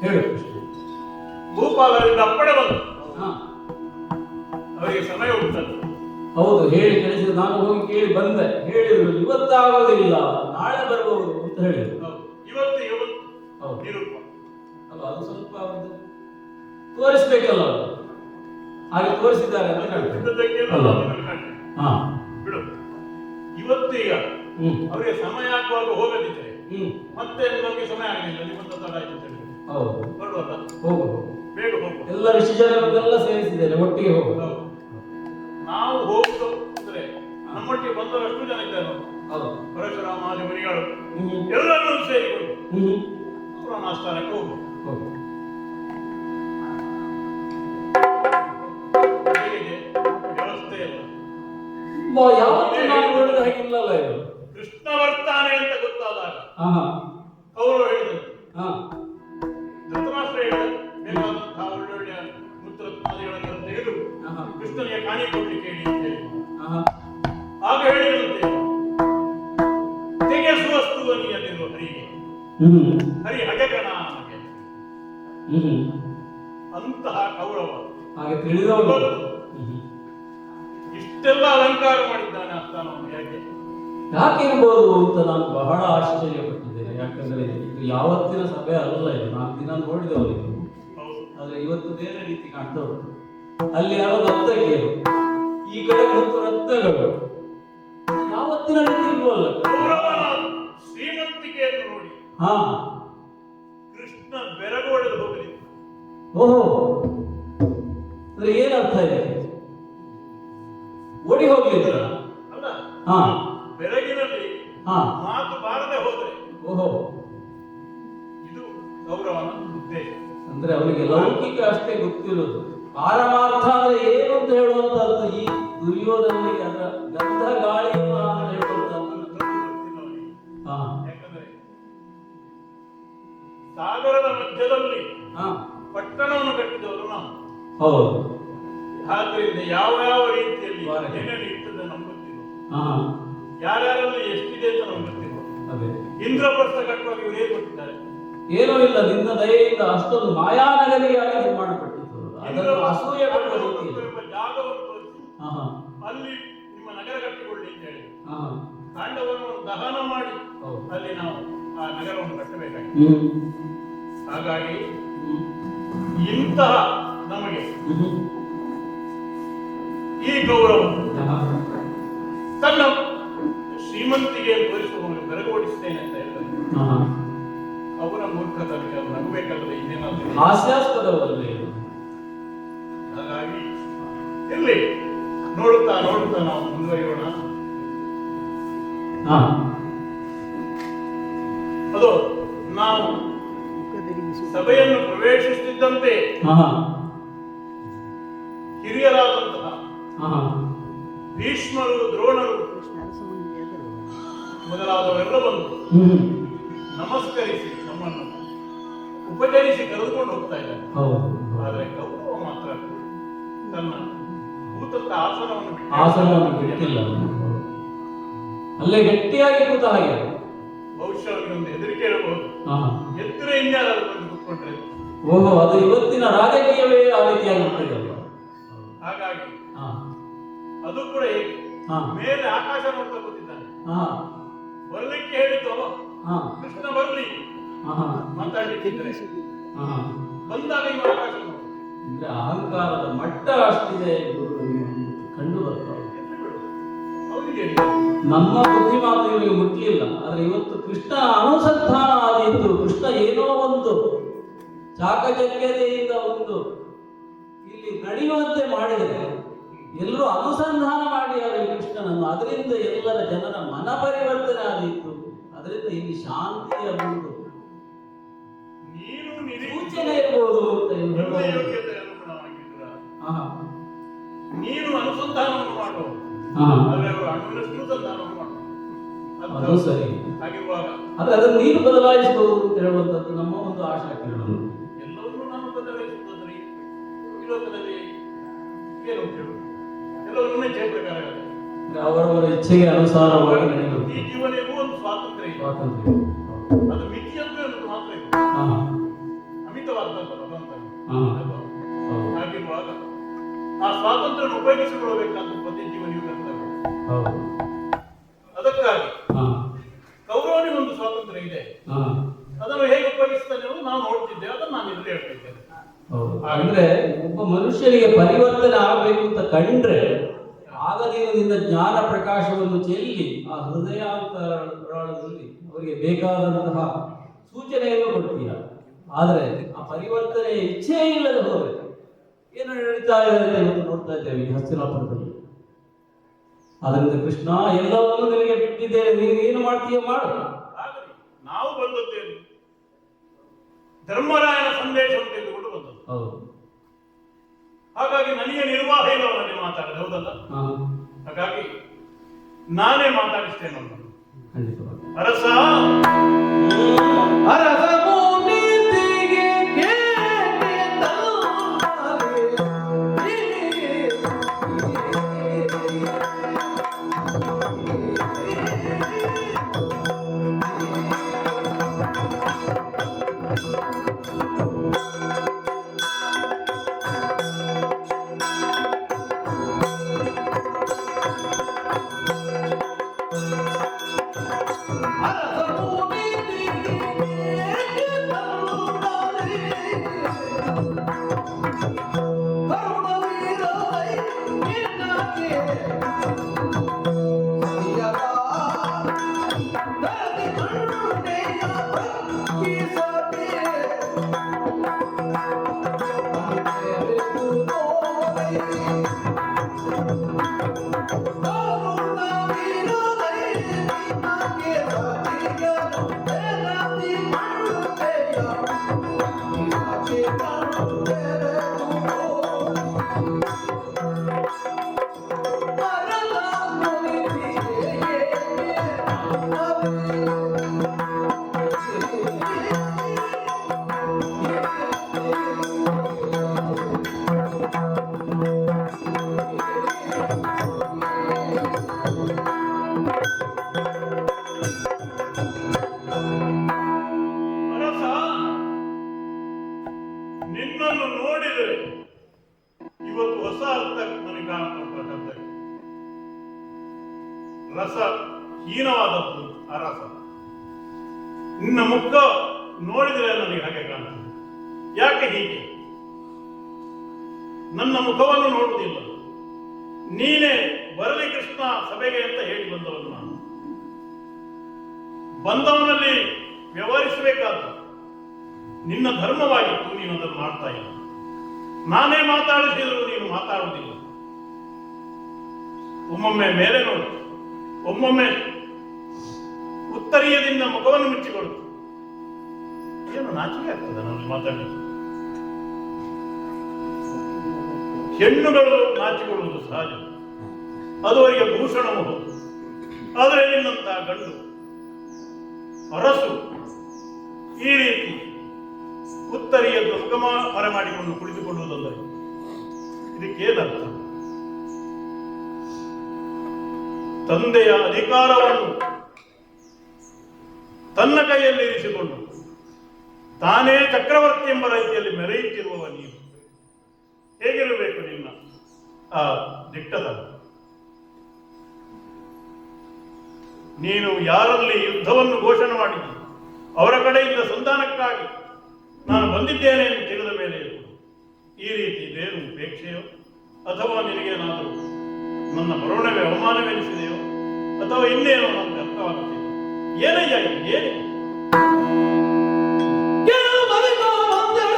ಹೇಳು.
ಭೂಪಾಲರಿಂದ ಅಪ್ಪಣೆ ಬಂತು, ಅವರಿಗೆ ಸಮಯ ಉಂಟಲ್ಲ.
ಹೌದು, ಹೇಳಿ ಕಳಿಸಿದ್ರು. ನಾನು ಹೋಗಿ ಕೇಳಿ ಬಂದೆ. ಹೇಳಿದ್ರು ಇವತ್ತಾಗೋದಿಲ್ಲ, ನಾಳೆ ಬರ್ಬೋದು ಅಂತ ಹೇಳಿದ್ರು.
ಇವತ್ತು
ಹೌದು
ನಿರೂಪ
ಅಲ್ಲ, ಅದು ಸ್ವಲ್ಪ ಅವ್ರದ್ದು ತೋರಿಸ್ಬೇಕಲ್ಲ ಅವರು. ಹಾಗೆ ತೋರಿಸಿದ್ದಾರೆ ಅಂತ ಹಾ
ಬಿಡು. ಇವತ್ತು ಈಗ ಅವರಿಗೆ ಸಮಯ ಆಗುವಾಗ ಹೋಗದಿದ್ರೆ ಮತ್ತೆ ನಮಗೆ ಸಮಯ ಆಗಲಿಲ್ಲ, ನಿಮ್ಮಂತ ತಡ ಆಯ್ತು ಅಂತ ಹೇಳಿ
ಹೌದು
ಬರುವಲ್ಲ.
ಹೋಗು
ಬೇಗ ಹೋಗುವ.
ಎಲ್ಲ ಋಷಿಜನರೆಲ್ಲ ಸೇರಿಸಿದ್ದೇನೆ, ಒಟ್ಟಿಗೆ ಹೋಗುದು.
ನಾವು ಹೋಗುದು ಅಂದ್ರೆ ನಮ್ಮೊಟ್ಟಿಗೆ ಬಂದವಷ್ಟು ಜನ ಇದ್ದಾರೆ. ಪರಶುರಾಮ ಆದಿ ಮುನಿಗಳು ಎಲ್ಲರನ್ನೂ ಸೇರಿಕೊಂಡು ಪುರಾಣ ಸ್ಥಾನಕ್ಕೆ ಹೋಗುವ. ಹೇಗಿದೆ ವ್ಯವಸ್ಥೆ ಎಲ್ಲ?
ಯಾವತ್ತೂ ನಾನು ನೋಡಿದ ಹಾಗಿಲ್ಲಲ್ಲ ಇದು.
ಕೃಷ್ಣ ಬರ್ತಾನೆ ಅಂತ ಗೊತ್ತಾದಾಗ ಕೌರವ ಹೇಳಿದರು, ಧೃತರಾಷ್ಟ್ರ ಹೇಳಿದರು, ಬೇಕಾದಂತಹ ಒಳ್ಳೊಳ್ಳೆಯ ಮುತ್ರತ್ನಾದಿಗಳನ್ನು ತೆಗೆದು ಕೃಷ್ಣನಿಗೆ ಕಾಣಿ ಕೊಡ್ಲಿಕ್ಕೆ ಹೇಳಿ ಅಂತ ಹೇಳಿ. ಆಗ ಹೇಳಿದಂತೆ ತೆಗೆಸುವಷ್ಟು ನೀಯಲ್ಲಿರುವ ಹರಿಗೆ ಹರಿ ಹಗೆಗಣ ನಮಗೆ ಅಂತಹ ಕೌರವ
ಹಾಗೆ ತಿಳಿದವರು
ಇಷ್ಟೆಲ್ಲ ಅಲಂಕಾರ ಮಾಡಿದ್ದಾನೆ ಆಸ್ಥಾನವನ್ನು.
ಯಾಕೆ ಇರ್ಬೋದು ಅಂತ ನಾನು ಬಹಳ ಆಶ್ಚರ್ಯಪಟ್ಟಿದ್ದೇನೆ. ಯಾಕಂದ್ರೆ ಇದು ಯಾವತ್ತಿನ ಸಭೆ ಅಲ್ಲ, ಇದು 4 ದಿನ ನೋಡಿದವರು ಇದು. ಆದ್ರೆ ಇವತ್ತು ಬೇರೆ ರೀತಿ ಕಾಣ್ತಾ ಉಂಟು. ಅಲ್ಲಿ ಯಾವ ದತ್ತಗಿಯರು, ಈ ಕಡೆ 10 ರತ್ನಗಳು, ಯಾವತ್ತಿನ ರೀತಿ ಇಲ್ವಲ್ಲ.
ಶ್ರೀಮಂತಿಕೆಯನ್ನು ನೋಡಿ
ಹಾ
ಕೃಷ್ಣ ಬೆರಗೋಡೆದು ಹೋಗಲಿ.
ಓಹೋ, ಅಂದ್ರೆ ಏನರ್ಥ ಇದೆ? ಓಡಿ ಹೋಗ್ಲಿದ್ರ
ಅಲ್ಲ,
ಹಾ
ಬೆರಗಿನಲ್ಲಿ ಮಾತು ಬಾರದೆ ಹೋದ್ರೆ
ಓಹೋ,
ಇದು ಗೌರವನ ಉದ್ದೇಶ.
ಅಂದ್ರೆ ಅವನಿಗೆ ಲೌಕಿಕ ಅಷ್ಟೇ ಗೊತ್ತಿರೋದು. ಪಾರಮಾರ್ಥ ಅಂದ್ರೆ ಏನು ಅಂತ ಹೇಳುವಂತದ್ದು ಈ ದುರ್ಯೋಧನಿಗೆ ಅದರ ಗಂಧ ಗಾಳಿ
ಯಾಕಂದ್ರೆ ಸಾಗರದ ಮಧ್ಯದಲ್ಲಿ ಪಟ್ಟಣವನ್ನು ಕಟ್ಟಿದವರು ನಾವು.
ಹೌದು,
ಆದ್ರಿಂದ ಯಾವ ಯಾವ ರೀತಿಯಲ್ಲಿ ಏನೇನು ಇರ್ತದೆ ನಮ್ಗೆ ಗೊತ್ತಿಲ್ಲ, ಯಾರ್ಯಾರಲ್ಲಿ ಎಷ್ಟಿದೆ ಅಂತ ನಮ್ಗೆ ಗೊತ್ತಿಲ್ಲ. ಇಂದ್ರಪ್ರಸ್ಥ ಕಟ್ಟುವಾಗ ಇವರು ಹೇಗೆ ಕೊಟ್ಟಿದ್ದಾರೆ?
ಏನೂ ಇಲ್ಲ, ನಿನ್ನ ದಯೆಯಿಂದ ಅಷ್ಟೊಂದು ಮಾಯಾನಗರಿಯಾಗಿ ನಿರ್ಮಾಣ ಪಟ್ಟಿತ್ತು. ಅದನ್ನು ಅಸೂಯೆ ಪಡುವ ರೀತಿ
ಜಾಗವನ್ನು ತೋರಿಸಿ ಅಲ್ಲಿ ನಿಮ್ಮ ನಗರ ಕಟ್ಟಿಕೊಳ್ಳಿ ಅಂತ ಹೇಳಿ ಕಾಂಡವನ್ನು ದಹನ ಮಾಡಿ ಅಲ್ಲಿ ನಾವು ಆ ನಗರವನ್ನು ಕಟ್ಟಬೇಕಾಗಿದೆ. ಹಾಗಾಗಿ ಇಂತಹ ನಮಗೆ ಈ ಗೌರವ ತನ್ನ ಶ್ರೀಮಂತಿಗೆ ತೋರಿಸುವ ಬೆರಗೋಡಿಸ್ತೇನೆ ಅಂತ ಹೇಳಿದ್ರೆ ಅವರ ಮೂರ್ಖತನಕ್ಕೆ ಅವರು ನಗಬೇಕಲ್ಲದೆ ಇನ್ನೇನಾದ್ರು
ಹಾಸ್ಯಾಸ್ಪದವಲ್ಲೇ.
ಹಾಗಾಗಿ ಇಲ್ಲಿ ನೋಡುತ್ತಾ ನೋಡುತ್ತಾ ನಾವು ಮುಂದುವರಿಯೋಣ. ಅದು ನಾವು ಸಭೆಯನ್ನು ಪ್ರವೇಶಿಸುತ್ತಿದ್ದಂತೆ ಹಿರಿಯರಾದಂತಹ ಭೀಷ್ಮರು, ದ್ರೋಣರು ಮೊದಲಾದವರೆಲ್ಲ ಬಂದು ನಮಸ್ಕರಿಸಿ ನಮ್ಮನ್ನು ಉಪಚರಿಸಿ ಕರೆದುಕೊಂಡು ಹೋಗ್ತಾ ಇದ್ದಾರೆ. ಆದರೆ ಕೌರವ ಮಾತ್ರ ತನ್ನ ಭೂತದ ಆಸನವನ್ನು
ಬಿಟ್ಟಿಲ್ಲ, ಅಲ್ಲೇ ಗಟ್ಟಿಯಾಗಿ ಕೂತ ಹಾಗೆ.
ಬಹುಶಃ ಅವನಿಗೊಂದು ಹೆದರಿಕೆ ಇರಬಹುದು, ಎತ್ತಿರ ಇನ್ಯಾರು ಬಂದು ಕೂತ್ಕೊಂಡ್ರೆ.
ಓಹೋ, ಅದು ಇವತ್ತಿನ ರಾಜಕೀಯವೇ ಆ ರೀತಿಯಾಗಿ ಬಿಟ್ಟಿದೆ.
ಹಾಗಾಗಿ ಅದು ಕೂಡ ಮೇಲೆ ಆಕಾಶ ನೋಡ್ತಾ ಕೂತಿದ್ದಾನೆ. ಬರ್ಲಿಕ್ಕೆ ಹೇಳಿದ್ದು ಕೃಷ್ಣ ಬರ್ಲಿ ಮಾತಾಡ್ಲಿಕ್ಕಿದ್ರೆ ಬಂದಾಗ ಇವ ಆಕಾಶ ನೋಡು.
ಅಹಂಕಾರದ ಮಟ್ಟ ಅಷ್ಟಿದೆ ಕಂಡು ಬರ್ತಾರೆ. ನಮ್ಮ ಬುದ್ಧಿ ಮಾತು ಇವರಿಗೆ ಮುಟ್ಲಿಲ್ಲ. ಆದ್ರೆ ಇವತ್ತು ಕೃಷ್ಣ ಅನುಸಂಧಾನ ಆದಿತ್ತು. ಕೃಷ್ಣ ಏನೋ ಒಂದು ಚಾಕಚಕ್ಯತೆಯಿಂದ ಒಂದು ಇಲ್ಲಿ ನಡೆಯುವಂತೆ ಮಾಡಿದರೆ ಎಲ್ಲರೂ ಅನುಸಂಧಾನ ಮಾಡಿ ಅವರು ಕೃಷ್ಣನನ್ನು, ಅದರಿಂದ ಎಲ್ಲರ ಜನರ ಮನ ಪರಿವರ್ತನೆ ಆದೀತು. ಅದರಿಂದ ಇಲ್ಲಿ ಶಾಂತಿಯ ಒಂದು
ನೀನು
ಸೂಚನೆ ಇರ್ಬೋದು ಅಂತ
ನಿಮ್ಮ
ಹೇಳುವ.
ಯೋಗ್ಯತೆ ಅನುಗುಣವಾಗಿದ್ದೀರ.
ಹಾ.
ನೀನು ಅನುಸಂಧಾನವನ್ನು ಮಾಡುವ,
ಹಾ.
ಆದರೆ ಅವರು ಅನುಸಂಧಾನವನ್ನು ಮಾಡುವ.
ಅದು ಸರಿ.
ಹಾಗಿರುವಾಗ
ಆದ್ರೆ ಅದನ್ನು ನೀನು ಬದಲಾಯಿಸಬಹುದು ಅಂತ ಹೇಳುವಂಥದ್ದು ನಮ್ಮ ಒಂದು ಆಶಾ ಕೇಳೋದು.
ಎಲ್ಲವನ್ನೂ ನಾನು ಬದಲಾಯಿಸುವುದಾದ್ರೆ ಈ ಲೋಕದಲ್ಲಿ ಏನು ಕೇಳು, ಎಲ್ಲವೂ ನಿಮ್ಮ ಇಚ್ಛೆಯ ಪ್ರಕಾರ ಇರುತ್ತೆ.
ಅಂದ್ರೆ ಅವರವರ ಇಚ್ಛೆಗೆ ಅನುಸಾರವಾಗಿ ನಡೆಯುವುದು
ಈ ಜೀವನಕ್ಕೂ ಒಂದು ಸ್ವಾತಂತ್ರ್ಯ ಇದೆ.
ಸ್ವಾತಂತ್ರ್ಯ.
ಅದು ಮಿತಿಯಂತೂ ಅನ್ನೋದು ಮಾತ್ರ ಇದೆ,
ಹಾ.
ಅಮಿತವಾದಂತ ಭಗವಂತ.
ಹಾ. ಹೌದು.
ಹಾಗಿರುವಾಗ ಆ ಸ್ವಾತಂತ್ರ್ಯ ಉಪಯೋಗಿಸಿಕೊಳ್ಳಬೇಕಾದ ಪ್ರತಿ ಜೀವನಿಗೂ ಕರ್ತವ್ಯ.
ಹೌದು.
ಅದಕ್ಕಾಗಿ
ಹಾ.
ಕೌರವನಿಗೆ ಒಂದು ಸ್ವಾತಂತ್ರ್ಯ ಇದೆ,
ಹಾ.
ಅದನ್ನು ಹೇಗೆ ಉಪಯೋಗಿಸ್ತಾನೆ ಅನ್ನೋದು ನಾವು ನೋಡ್ತಿದ್ದೇವೆ. ಅದನ್ನು ನಾನು ಎದುರು ಹೇಳ್ತಿದ್ದೇನೆ.
ಹೌದು. ಅಂದ್ರೆ ಒಬ್ಬ ಮನುಷ್ಯನಿಗೆ ಪರಿವರ್ತನೆ ಆಗಬೇಕು ಅಂತ ಕಂಡ್ರೆ ಆಗ ನೀನು ನಿನ್ನ ಜ್ಞಾನ ಪ್ರಕಾಶವನ್ನು ಚೆಲ್ಲಿ ಆ ಹೃದಯಾಂತರಾಳದಲ್ಲಿ ಅವರಿಗೆ ಬೇಕಾದಂತಹ ಸೂಚನೆಯನ್ನು ಕೊಡ್ತೀಯ. ಆದರೆ ಆ ಪರಿವರ್ತನೆ ಇಚ್ಛೆ ಇಲ್ಲದೆ ಹೋದರೆ ಏನು ನಡೀತಾ ಇದೆ ಅಂತ ಇವತ್ತು ನೋಡ್ತಾ ಇದ್ದೇವೆ ಈ ಹಸ್ತಿನಾಪುರದಲ್ಲಿ. ಅದರಿಂದ ಕೃಷ್ಣ ಎಲ್ಲವನ್ನೂ ನಿನಗೆ ಬಿಟ್ಟಿದ್ದೇನೆ, ನೀನು ಏನು ಮಾಡ್ತೀಯ ಮಾಡು.
ಆಗಲಿ, ನಾವು ಬಂದದ್ದೇನು ಧರ್ಮರಾಯನ ಸಂದೇಶವನ್ನು ತೆಗೆದುಕೊಂಡು ಬಂದದ್ದು.
ಹೌದು.
ಹಾಗಾಗಿ ನನಗೆ ನಿರ್ವಾಹ ಇಲ್ಲವರಲ್ಲಿ ಮಾತಾಡದೆ, ಹೌದಲ್ಲ?
ಹಾ.
ಹಾಗಾಗಿ ನಾನೇ ಮಾತಾಡಿಸ್ತೇನೆ ಅವನನ್ನು.
ಖಂಡಿತವಾಗಿ.
ಅರಸ,
ಅರಸ ಮುನಿತಿಗೆ ಕೇಳಿ
ಅರಸ, ನಿನ್ನನ್ನು ನೋಡಿದರೆ ಇವತ್ತು ಹೊಸ ಅರ್ಥ ನನಗೆ ಕಾಣುವಂತಕ್ಕಂಥದ್ದು. ರಸ ಹೀನವಾದದ್ದು ಆ ರಸ. ನಿನ್ನ ಮುಖ ನೋಡಿದರೆ ನನಗೆ ಹಾಗೆ ಕಾಣುತ್ತದೆ. ಯಾಕೆ ಹೀಗೆ? ನನ್ನ ಮುಖವನ್ನು ನೋಡುವುದಿಲ್ಲ. ನೀನೇ ಬರಲಿ ಕೃಷ್ಣ ಸಭೆಗೆ ಅಂತ ಹೇಳಿ ಬಂದವನು ನಾನು. ಬಂದವನಲ್ಲಿ ವ್ಯವಹರಿಸಬೇಕಾದ ನಿನ್ನ ಧರ್ಮವಾಗಿತ್ತು, ನೀನು ಅದನ್ನು ಮಾಡ್ತಾ ಇಲ್ಲ. ನಾನೇ ಮಾತಾಡಿಸಿದರೂ ನೀನು ಮಾತಾಡುವುದಿಲ್ಲ. ಒಮ್ಮೊಮ್ಮೆ ಮೇಲೆ ನೋಡು, ಒಮ್ಮೊಮ್ಮೆ ಉತ್ತರೀಯದಿಂದ ಮುಖವನ್ನು ಮುಚ್ಚಿಕೊಳ್ಳು. ಏನು ನಾಚಿಕೆ ಆಗ್ತದೆ ನಾನು ಮಾತಾಡಲಿಕ್ಕೆ? ಹೆಣ್ಣುಗಳು ನಾಚಿಕೊಳ್ಳುವುದು ಸಹಜ, ಅದು ಅವರಿಗೆ ಭೂಷಣವು ಹೌದು. ಆದರೆ ನಿನ್ನಂತಹ ಗಂಡು ಅರಸು ಈ ರೀತಿ ಉತ್ತರಿಯದ್ದು ಮುಖಮ ಹೊರೆ ಮಾಡಿಕೊಂಡು ಕುಳಿತುಕೊಳ್ಳುವುದಲ್ಲದೆ ಇದಕ್ಕೇನರ್ಥ? ತಂದೆಯ ಅಧಿಕಾರವನ್ನು ತನ್ನ ಕೈಯಲ್ಲಿ ಇರಿಸಿಕೊಂಡು ತಾನೇ ಚಕ್ರವರ್ತಿ ಎಂಬ ರೀತಿಯಲ್ಲಿ ಮೆರೆಯುತ್ತಿರುವವ ನೀನು. ಹೇಗಿರಬೇಕು ನಿನ್ನ ಆ ದಿಟ್ಟತನ? ನೀನು ಯಾರಲ್ಲಿ ಯುದ್ಧವನ್ನು ಘೋಷಣೆ ಮಾಡಿದ್ದಿ ಅವರ ಕಡೆಯಿಂದ ಸಂಧಾನಕ್ಕಾಗಿ ನಾನು ಬಂದಿದ್ದೇನೆ ಎಂದು ತಿಳಿದ ಮೇಲೆ ಈ ರೀತಿ ಇದೇನು ಉಪೇಕ್ಷೆಯೋ, ಅಥವಾ ನಿನಗೇನಾದರೂ ನನ್ನ ಬರೋಣವೇ ಅವಮಾನವೆನಿಸಿದೆಯೋ, ಅಥವಾ ಇನ್ನೇನೋ ನಮ್ಗೆ ಅರ್ಥವಾಗುತ್ತಿದೆ. ಏನಯ್ಯ ಏನು?
ಮನೆಗೆ ಬಂದಳು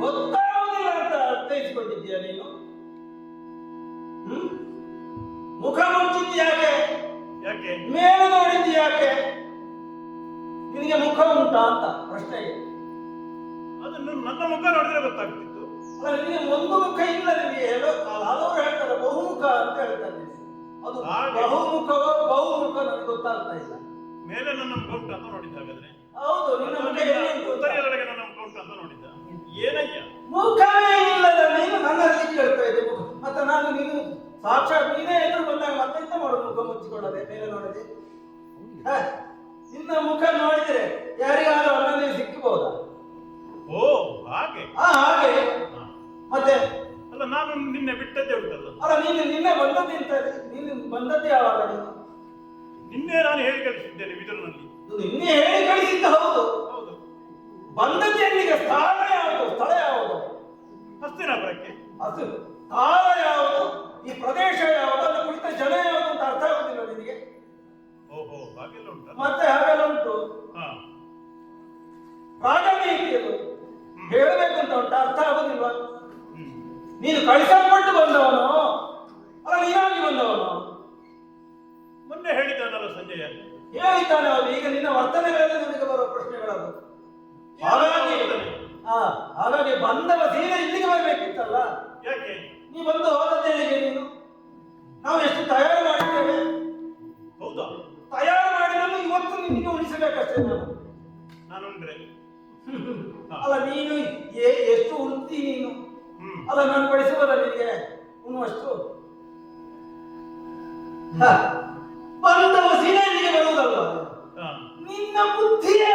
ಗೊತ್ತಾಗುವುದಿಲ್ಲ ಅಂತ ಅರ್ಥೈಸಿಕೊಂಡಿದ್ದೀಯ ನೀನು? ಹ್ಮ್? ಮುಖ ಮುಚ್ಚಿದ್ದು ಯಾಕೆ?
ಯಾಕೆ?
ಮೇಲೆ ನೋಡಿದ್ದು ಯಾಕೆ? ನಿನಗೆ ಮುಖ ಉಂಟಾ ಅಂತ ಪ್ರಶ್ನೆ ಇದೆ.
ಅದನ್ನು ನನ್ನ ಮುಖ ನೋಡಿದ್ರೆ ಗೊತ್ತಾಗ್ತಿತ್ತು.
ಅಲ್ಲ, ನಿನಗೆ ಒಂದು ಮುಖ ಇಲ್ಲ. ನಿನಗೆ ಹಲವರು ಹೇಳ್ತಾರೆ ಬಹುಮುಖ ಅಂತ ಹೇಳ್ತಾರೆ. ಅದು
ಹಾಗೆ.
ಬಹುಮುಖವೋ ಬಹುಮುಖ ನನಗೆ ಗೊತ್ತಾಗ್ತಾ ಇಲ್ಲ.
ಮೇಲೆ ನನ್ನ ಮುಖ ಉಂಟು ಅಂತ ನೋಡಿದ್ದ ಹಾಗಾದ್ರೆ?
ಹೌದು, ನಿನ್ನ ಮುಖ ಎಲ್ಲಿ ಉಂಟು ಅಂತ?
ಉತ್ತರದೊಳಗೆ ನನ್ನ ಮುಖ ಉಂಟು ಅಂತ ನೋಡಿದ್ದ. ಏನಯ್ಯ?
ಮುಖವೇ ಇಲ್ಲದ ನೀನು ನನ್ನ ರೀತಿ ಹೇಳ್ತಾ ಇದ್ದೆ ಮುಖ. ಮತ್ತೆ ನಾನು ನೀನು ಸಾಕ್ಷಾತ್ ನೀನೇ ಎದುರು ಬಂದಾಗ ಮತ್ತೆಂತ ಮಾಡೋದು? ಮುಖ ಮುಚ್ಚಿಕೊಳ್ಳದೆ ಮೇಲೆ ನೋಡದೆ ನಿನ್ನ ಮುಖ ನೋಡಿದರೆ ಯಾರಿಗಾದ್ರೂ ಅಣ್ಣನೇ ಸಿಕ್ಕಬಹುದಾ?
ಓ ಹಾಗೆ.
ಹಾಗೆ
ಹಾ.
ಮತ್ತೆ
ಅಲ್ಲ, ನಾನು ನಿನ್ನೆ ಬಿಟ್ಟದ್ದೇ ಉಂಟಲ್ಲ.
ಅಲ್ಲ, ನಿನ್ನೆ ಬಂದದ್ದು ಎಂತ? ನೀನು ಬಂದದ್ದು ಯಾವಾಗ? ನೀನು
ನಿನ್ನೆ ನಾನು ಹೇಳಿ ಕಳಿಸಿದ್ದೇನೆ ಬಿದಿರಿನಲ್ಲಿ.
ನಿನ್ನೆ ಹೇಳಿ ಕಳಿಸಿದ್ದ ಹೌದು.
ಹೌದು.
ಬಂದದ್ದು ಎಲ್ಲಿಗೆ? ಸ್ಥಳ ಯಾವುದು? ಸ್ಥಳ ಯಾವುದು?
ಹಸ್ತಿನಾಪುರಕ್ಕೆ.
ಅದು ಕಾಲ ಯಾವುದು? ಈ ಪ್ರದೇಶ ಯಾವುದು? ಅಲ್ಲಿ ಕುಳಿತ ಜನ ಯಾವುದು ಅಂತ ಅರ್ಥ ಆಗುದಿಲ್ಲ ನಿನಗೆ?
ಓಹೋ, ಹಾಗೆಲ್ಲ ಉಂಟು.
ಮತ್ತೆ ಹಾಗೆಲ್ಲ ಉಂಟು.
ಹಾ.
ರಾಜನೀತಿ ಅದು ಹೇಳಬೇಕು ಅಂತ ಉಂಟು, ಅರ್ಥ ಆಗುದಿಲ್ವಾ?
ಹ್ಮ್.
ನೀನು ಕಳಿಸಲ್ಪಟ್ಟು ಬಂದವನು ಅಲ್ಲ, ನೀನಾಗಿ ಬಂದವನು?
ಮೊನ್ನೆ ಹೇಳಿದ್ದಾನಲ್ಲ ಸಂಜಯ.
ಹೇಳಿದ್ದಾನೆ ಅವನು. ಈಗ ನಿನ್ನ ವರ್ತನೆಗಳಲ್ಲಿ ನನಗೆ ಬರುವ ಪ್ರಶ್ನೆಗಳದು. ಹಾಗಾಗಿ ಬಂದವ ಸೀರೆ ಇಲ್ಲಿಗೆ ಬರಬೇಕಿತ್ತಲ್ಲ.
ಯಾಕೆ?
ನೀ ಬಂದು ಹೋದದ್ದು ಎಲ್ಲಿಗೆ? ನೀನು ನಾವು ಎಷ್ಟು ತಯಾರು ಮಾಡಿದ್ದೇವೆ.
ಹೌದಾ?
ತಯಾರು ಮಾಡಿದನ್ನು ಇವತ್ತು ನಿನಗೆ ಉಳಿಸಬೇಕಷ್ಟೇ
ನಾನು ಉಂಡ್ರೆ.
ಅಲ್ಲ, ನೀನು ಎಷ್ಟು ಉಳ್ತಿ ನೀನು?
ಹ್ಮ್.
ಅಲ್ಲ, ನಾನು ಬಡಿಸುವುದ ನಿನಗೆ ಉಣ್ಣುವಷ್ಟು? ಬಂದವ ಸೀರೆ ಇಲ್ಲಿಗೆ ಬರುವುದಲ್ವ?
ಹಾ.
ನಿನ್ನ ಬುದ್ಧಿಯೇ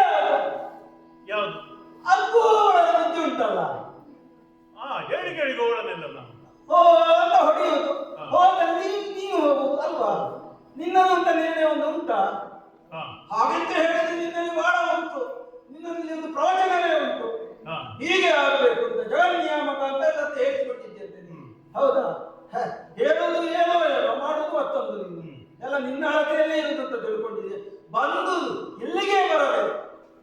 ಯಾವುದು?
ಅಗ್ಗೋಳ ಬುದ್ಧಿ ಉಂಟಲ್ಲ.
ಹಾ, ಹೇಳಿ ಕೇಳಿ ಗೋಳನೆಲ್ಲ ನಾನು.
ಓ ಅಂತ ಹೊಡೆಯುವುದು. ಹೋದಲ್ಲಿ ನೀನು ಹೋಗುವುದು ಅಲ್ವಾ? ನಿನ್ನದಂತ ನಿರ್ಣಯ ಒಂದು ಉಂಟಾ?
ಹಾ.
ಹಾಗಂತ ಹೇಳಿದ್ರೆ ನಿನ್ನಲ್ಲಿ ಬಹಳ ಉಂಟು. ನಿನ್ನಲ್ಲಿ ಒಂದು ಪ್ರವಚನವೇ ಉಂಟು.
ಹಾ.
ಹೀಗೆ ಆಗಬೇಕು ಅಂತ ಜಗ ನಿಯಾಮಕ ಅಂತ ಎಲ್ಲ ಹೇಳಿಕೊಟ್ಟಿದ್ದೇನೆ. ಹೌದಾ? ಹೇಳುವುದು ಏನೋ ಮಾಡುವುದು ಮತ್ತೊಂದು. ನೀನು ಎಲ್ಲ ನಿನ್ನ ಹಳತೆಯಲ್ಲೇ ಇರುವುದು ಅಂತ ತಿಳ್ಕೊಂಡಿದ್ದೆ. ಬಂದು ಇಲ್ಲಿಗೆ ಬರದೆ,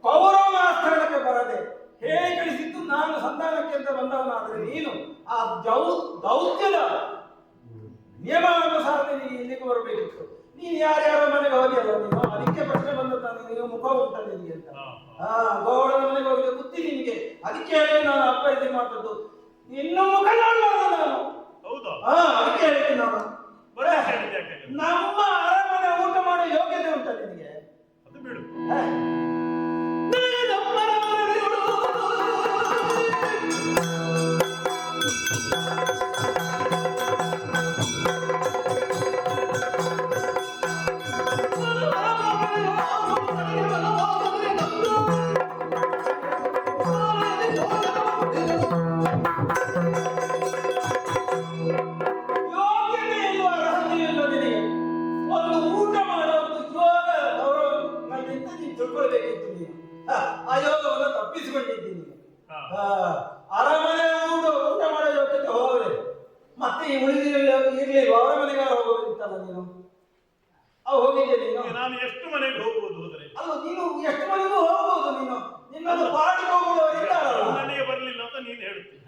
ಕೌರವಾಸ್ಥಾನಕ್ಕೆ ಬರದೆ ಹೇಳಿ ಕಳಿಸಿದ್ದು ನಾನು ಸಂಧಾನಕ್ಕೆ ಅಂತ ಬಂದವನಾದ್ರೆ ನೀನು ಆ ದೌತ್ಯದ ನಿಯಮಾನುಸಾರ ನಿನಗೆ ಇಲ್ಲಿಗೆ ಬರಬೇಕಿತ್ತು. ನೀನು ಯಾರ್ಯಾರ ಮನೆಗೆ ಹೋಗಿಯಲ್ಲ ನೀನು, ಅದಕ್ಕೆ ಪ್ರಶ್ನೆ ಬಂದದ್ದು ನಾನು. ನಿನಗೆ ಮುಖ ಉಂಟ ನಿನಗೆ ಅಂತ. ಗೋವಳನ ಮನೆಗೆ ಹೋಗಿದೆ ಬುದ್ಧಿ ನಿನಗೆ. ಅದಕ್ಕೆ ಹೇಳಿ ನಾನು ಅಪ್ಪ ಇದು ಮಾತದ್ದು. ಇನ್ನು ಮುಖ ನೋಡಬಾರ್ದು ನಾನು.
ಹೌದಾ?
ಅದಕ್ಕೆ ಹೇಳಿದ್ದೆ ನಾನು. ನಮ್ಮ ಅರಮನೆ ಊಟ ಮಾಡೋ ಯೋಗ್ಯತೆ ಉಂಟ ನಿನಗೆ?
ಅದು ಬಿಡು.
ಆಯೋಗವನ್ನು ತಪ್ಪಿಸಿಕೊಂಡಿದ್ದೀನಿ. ಅರಮನೆ ಊಟ ಮಾಡೋ ಯೋಗ್ಯತೆ ಹೋಗದೆ ಮತ್ತೆ ಈ ಇರ್ಲಿಲ್ವ? ಅವರ ಮನೆಗೆ ಹೋಗೋದಿತ್ತಲ್ಲ ನೀನು. ಅವು ಹೋಗಿದ್ದೆ ನೀನು?
ನಾನು ಎಷ್ಟು ಮನೆಗೆ ಹೋಗ್ಬೋದು ಹೋದ್ರೆ?
ಅಲ್ಲ, ನೀನು ಎಷ್ಟು ಮನೆಗೂ ಹೋಗ್ಬೋದು. ನೀನು ನಿನ್ನದು ಪಾಡಿ ಹೋಗುವವರು ಇದ್ದಾರಲ್ಲ.
ನನ್ನಲ್ಲಿಗೆ ಬರಲಿಲ್ಲ ಅಂತ ನೀನು ಹೇಳ್ತೀನಿ.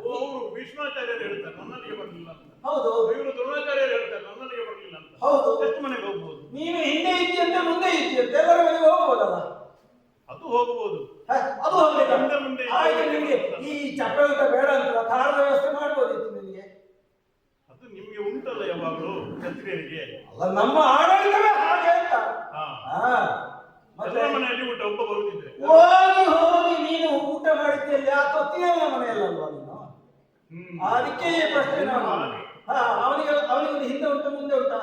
ಅವರು ಭೀಷ್ಮಾಚಾರ್ಯರು ಹೇಳ್ತಾರೆ ನನ್ನಲ್ಲಿಗೆ ಬರಲಿಲ್ಲ ಅಂತ.
ಹೌದು.
ಇವರು ದ್ರೋಣಾಚಾರ್ಯರು ಹೇಳ್ತಾರೆ ನನ್ನಲ್ಲಿಗೆ ಬರಲಿಲ್ಲ ಅಂತ.
ಹೌದು.
ಎಷ್ಟು ಮನೆಗೆ ಹೋಗ್ಬೋದು?
ನೀನು ಹಿಂದೆ ಇದ್ದಂತೆ ಮುಂದೆ ಇದ್ದಂತೆ ಎಲ್ಲರ ಮನೆಗೆ ಹೋಗ್ಬೋದಲ್ಲ.
ಅದು ಹೋಗಬಹುದು.
ಅದು ಹೋಗ್ಬೇಕು.
ಮುಂದೆ
ಆಯ್ತು, ನಿಮಗೆ ಈ ಚಕ್ರಯುತ ಬೇಡ ಅಂತ ಕಾರದ ವ್ಯವಸ್ಥೆ ಮಾಡ್ಬೋದಿತ್ತು ನಿನಗೆ.
ಅದು ನಿಮ್ಗೆ ಉಂಟಲ್ಲ ಯಾವಾಗಲೂ ಕ್ಷತ್ರಿಯರಿಗೆ.
ಅಲ್ಲ, ನಮ್ಮ ಆಡಳಿತವೇ ಹಾಗೆ ಅಂತ.
ಎಲ್ಲ ಮನೆಯಲ್ಲಿ ಊಟ ಒಬ್ಬ ಬರುತ್ತಿದ್ರೆ
ಹೋಗಿ ನೀನು ಊಟ ಮಾಡಿದ್ದಲ್ಲಿ ಆ ತೊತ್ತಿನ ಮನೆಯಲ್ಲಲ್ವಾ ನೀನು? ಅದಕ್ಕೆ ಈ ಪ್ರಶ್ನೆ ನಾನು. ಅವನಿಗೆ ಒಂದು ಹಿಂದೆ ಉಂಟು ಮುಂದೆ ಉಂಟಾ?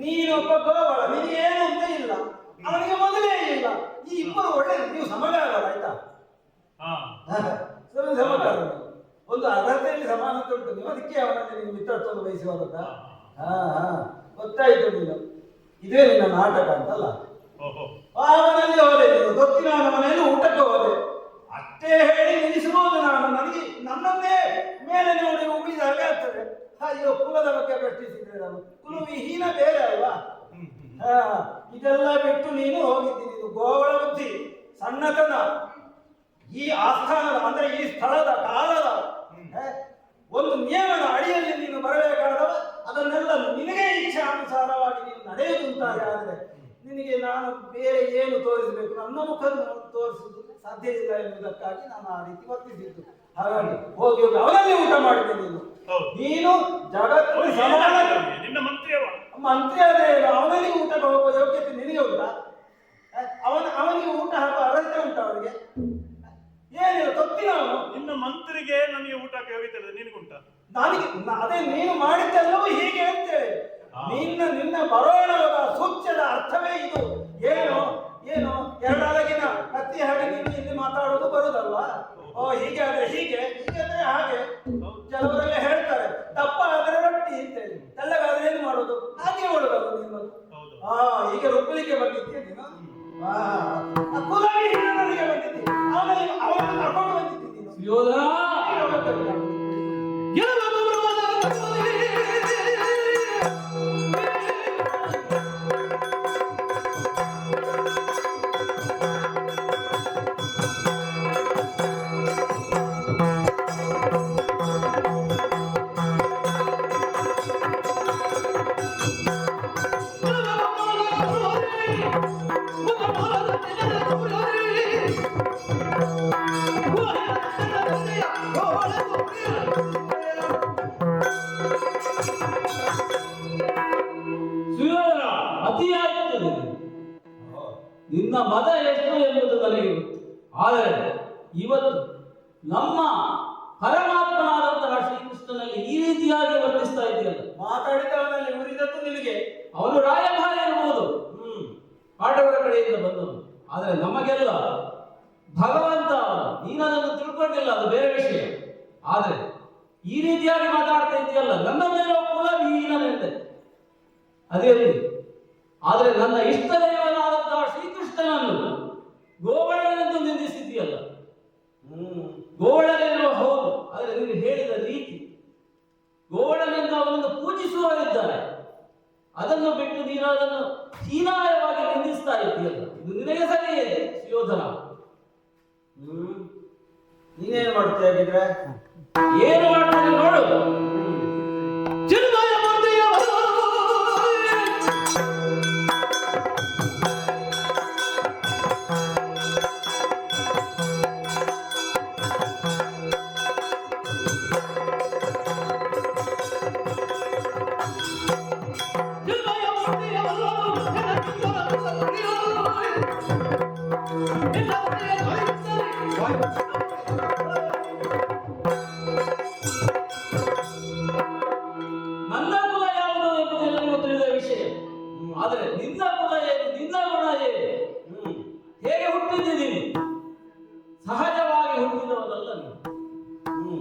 ನೀನೊಬ್ಬ ಗೋವಳ, ನಿನಗೇನು ಅಂತ ಇಲ್ಲ, ಅವನಿಗೆ ಮೊದಲೇ ಇಲ್ಲ. ಈ ಇಬ್ಬರು ಒಳ್ಳೆ ನೀವು ಸಮಗಾರಲ್ಲ. ಆಯ್ತಾ? ಸಮಗಾರ ಒಂದು ಅರ್ಹತೆಯಲ್ಲಿ ಸಮಾನತೆ ಉಂಟು. ನೀವು ಅದಕ್ಕೆ ಅವನಲ್ಲಿ ನೀವು ಮಿತ್ರತ್ವವನ್ನು ವಹಿಸುವಾಗ ಗೊತ್ತಾಯ್ತು ನೀನು, ಇದೇ ನಿನ್ನ ನಾಟಕ ಅಂತಲ್ಲ.
ಓಹೋ,
ಅವನಲ್ಲಿ ಹೋದೆ ನೀನು, ಗೊತ್ತಿನ ಮನೆಯಲ್ಲಿ ಊಟಕ್ಕೆ ಹೋದೆ, ಅಷ್ಟೇ ಹೇಳಿ ನಿಲ್ಲಿಸಬಹುದು ನಾನು. ನನಗೆ ನನ್ನನ್ನೇ ಮೇಲೆ ನೋಡಿ ಉಗಿದಾಗ ಆಗ್ತದೆ. ಅಯ್ಯೋ, ಕುಲದ ಬಗ್ಗೆ ಪ್ರಶ್ನಿಸಿದ್ರೆ ನಾನು ಕುಲವಿಹೀನ ಬೇರೆ ಅಲ್ವಾ? ಇದೆಲ್ಲ ಬಿಟ್ಟು ನೀನು ಹೋಗಿದ್ದೀನಿ. ಇದು ಗೋವಳ ಬುದ್ಧಿ, ಸಣ್ಣತನ. ಈ ಆಸ್ಥಾನದ ಅಂದ್ರೆ ಈ ಸ್ಥಳದ ಕಾಲದ ಒಂದು ನಿಯಮದ ಅಡಿಯಲ್ಲಿ ನೀನು ಬರಬೇಕಾದವ, ಅದನ್ನೆಲ್ಲ ನಿನಗೆ ಇಚ್ಛಾನುಸಾರವಾಗಿ ನೀನು ನಡೆಯುವುದಂತಾಗಿ ಆದರೆ ನಿನಗೆ ನಾನು ಬೇರೆ ಏನು ತೋರಿಸಬೇಕು? ನನ್ನ ಮುಖ ತೋರಿಸುವುದು ಸಾಧ್ಯ ಇಲ್ಲ ಎನ್ನುವುದಕ್ಕಾಗಿ ನಾನು ಆ ರೀತಿ ವರ್ತಿಸಿದ್ದು. ಹಾಗಾಗಿ ಹೋಗಿ ಹೋಗಿ ಅವನಲ್ಲಿ ಊಟ ಮಾಡಿದೆ ನೀನು. ನೀನು ಜಗತ್ತು ಸಮಾನ
ನಿನ್ನ
ಮಂತ್ರಿ ಅದೇ, ಅವನಲ್ಲಿ ಊಟಕ್ಕೆ ಹೋಗುವ ಯೋಗ್ಯತೆ ನಿನಗೆ ಉಂಟಾ? ಅವನಿಗೆ ಊಟ ಹಾಕುವ ಅರ್ಹತೆ ಉಂಟು ಅವನಿಗೆ? ಏನಿಲ್ಲ, ಗೊತ್ತಿಲ್ಲ ಅವನು.
ನಿನ್ನ ಮಂತ್ರಿಗೆ ನನಗೆ ಊಟಕ್ಕೆ ಯೋಗ್ಯತೆ ನಿನಗುಂಟ?
ನನಗೆ ಅದೇ ನೀನು ಮಾಡಿದ್ದೆಲ್ಲವೂ ಹೀಗೆ ಅಂತೇಳಿ. ನಿನ್ನ ಬರೋಣದ ಸೂಚ್ಯದ ಅರ್ಥವೇ ಇದು. ಏನು ಏನು ಎರಡಲಗಿನ ಕತ್ತಿ ಹಾಗೆ ನೀನು ಇಲ್ಲಿ ಮಾತಾಡೋದು ಬರುದಲ್ವಾ? ಓ, ಹೀಗೆ ಆದ್ರೆ ಹೀಗೆ, ಹೀಗೆ ಅಂದ್ರೆ ಹಾಗೆ. ಕೆಲವರೆಲ್ಲ ಹೇಳ್ತಾರೆ ದಪ್ಪ ಆದ್ರೆ ರೊಟ್ಟಿ ಅಂತೇಳಿ, ತೆಳ್ಳಗಾದ್ರೆ ಏನು ಮಾಡೋದು? ಹಾಗೆ ಮಾಡೋದಲ್ಲ ನೀನು. ಹೀಗೆ ರುಬ್ಬಲಿಕ್ಕೆ ಬಂದಿದ್ದೆ ನೀನು. ಕುಲವಿಹೀನ ನನಗೆ ಬಂದಿದ್ದೆ, ಅವನನ್ನು ಕರ್ಕೊಂಡು ಬಂದಿದ್ದೆ ನೀನು.
ನಿನ್ನ ಮದ ಎಷ್ಟು ಎಂಬುದು ನನಗೆ ಗೊತ್ತು. ಆದರೆ ಇವತ್ತು ನಮ್ಮ ಪರಮಾತ್ಮನಾದಂತಹ ಶ್ರೀಕೃಷ್ಣನಲ್ಲಿ ಈ ರೀತಿಯಾಗಿ ವರ್ತಿಸ್ತಾ ಇದೆಯಲ್ಲ.
ಮಾತಾಡಿದವನಲ್ಲಿ ಉರಿದದ್ದು ನಿನಗೆ.
ಅವನು ರಾಯಭಾರ ಇರಬಹುದು, ಪಾಂಡವರ ಕಡೆಯಿಂದ ಬಂದವನು. ಆದರೆ ನಮಗೆಲ್ಲ ಭಗವಂತ ನೀನದನ್ನು ತಿಳ್ಕೊಂಡಿಲ್ಲ, ಅದು ಬೇರೆ ವಿಷಯ. ಆದರೆ ಈ ರೀತಿಯಾಗಿ ಮಾತಾಡ್ತಾ ಇದೆಯಲ್ಲ, ನನ್ನ ಮೇಲೆ ಕುಲವಿಹೀನನೆಂದೆ ಅದೇ ರೀತಿ. ಆದರೆ ನನ್ನ ಇಷ್ಟ ದೈವನಾದಂತಹ ಶ್ರೀಕೃಷ್ಣನನ್ನು ಗೋವಳನೆಂದು ನಿಂದಿಸಿದೆಯಲ್ಲ. ಗೋವಳನೆನ್ನುವ ಹೌದು, ಆದರೆ ನೀನು ಹೇಳಿದ ರೀತಿ ಗೋವಳನೆಂದು ಅವನನ್ನು ಪೂಜಿಸುವವರಿದ್ದಾರೆ. ಅದನ್ನು ಬಿಟ್ಟು ನೀನು ಅದನ್ನು ಹೀನಾಯವಾಗಿ ನಿಂದಿಸ್ತಾ ಇದ್ದೀಯಲ್ಲ, ಇದು ನಿನಗೆ ಸರಿಯೇ ಸುಯೋಧನ?
ನೀನೇನು ಮಾಡ್ತೀಯ ಹಾಗಿದ್ರೆ?
ಏನು ಮಾಡ್ತೇನೆ ನೋಡು. ನನ್ನ ಕುಲ ಯಾವುದು ಎಂಬುದೆಲ್ಲ ನಿಮಗೆ ತಿಳಿದ ವಿಷಯ. ಆದರೆ ನಿನ್ನ ಕುಲ ಏನು, ನಿನ್ನ ಗುಣ ಏನು, ಹೇಗೆ ಹುಟ್ಟಿದ್ದೀನಿ? ಸಹಜವಾಗಿ ಹುಟ್ಟಿದವನಲ್ಲ ನೀನು.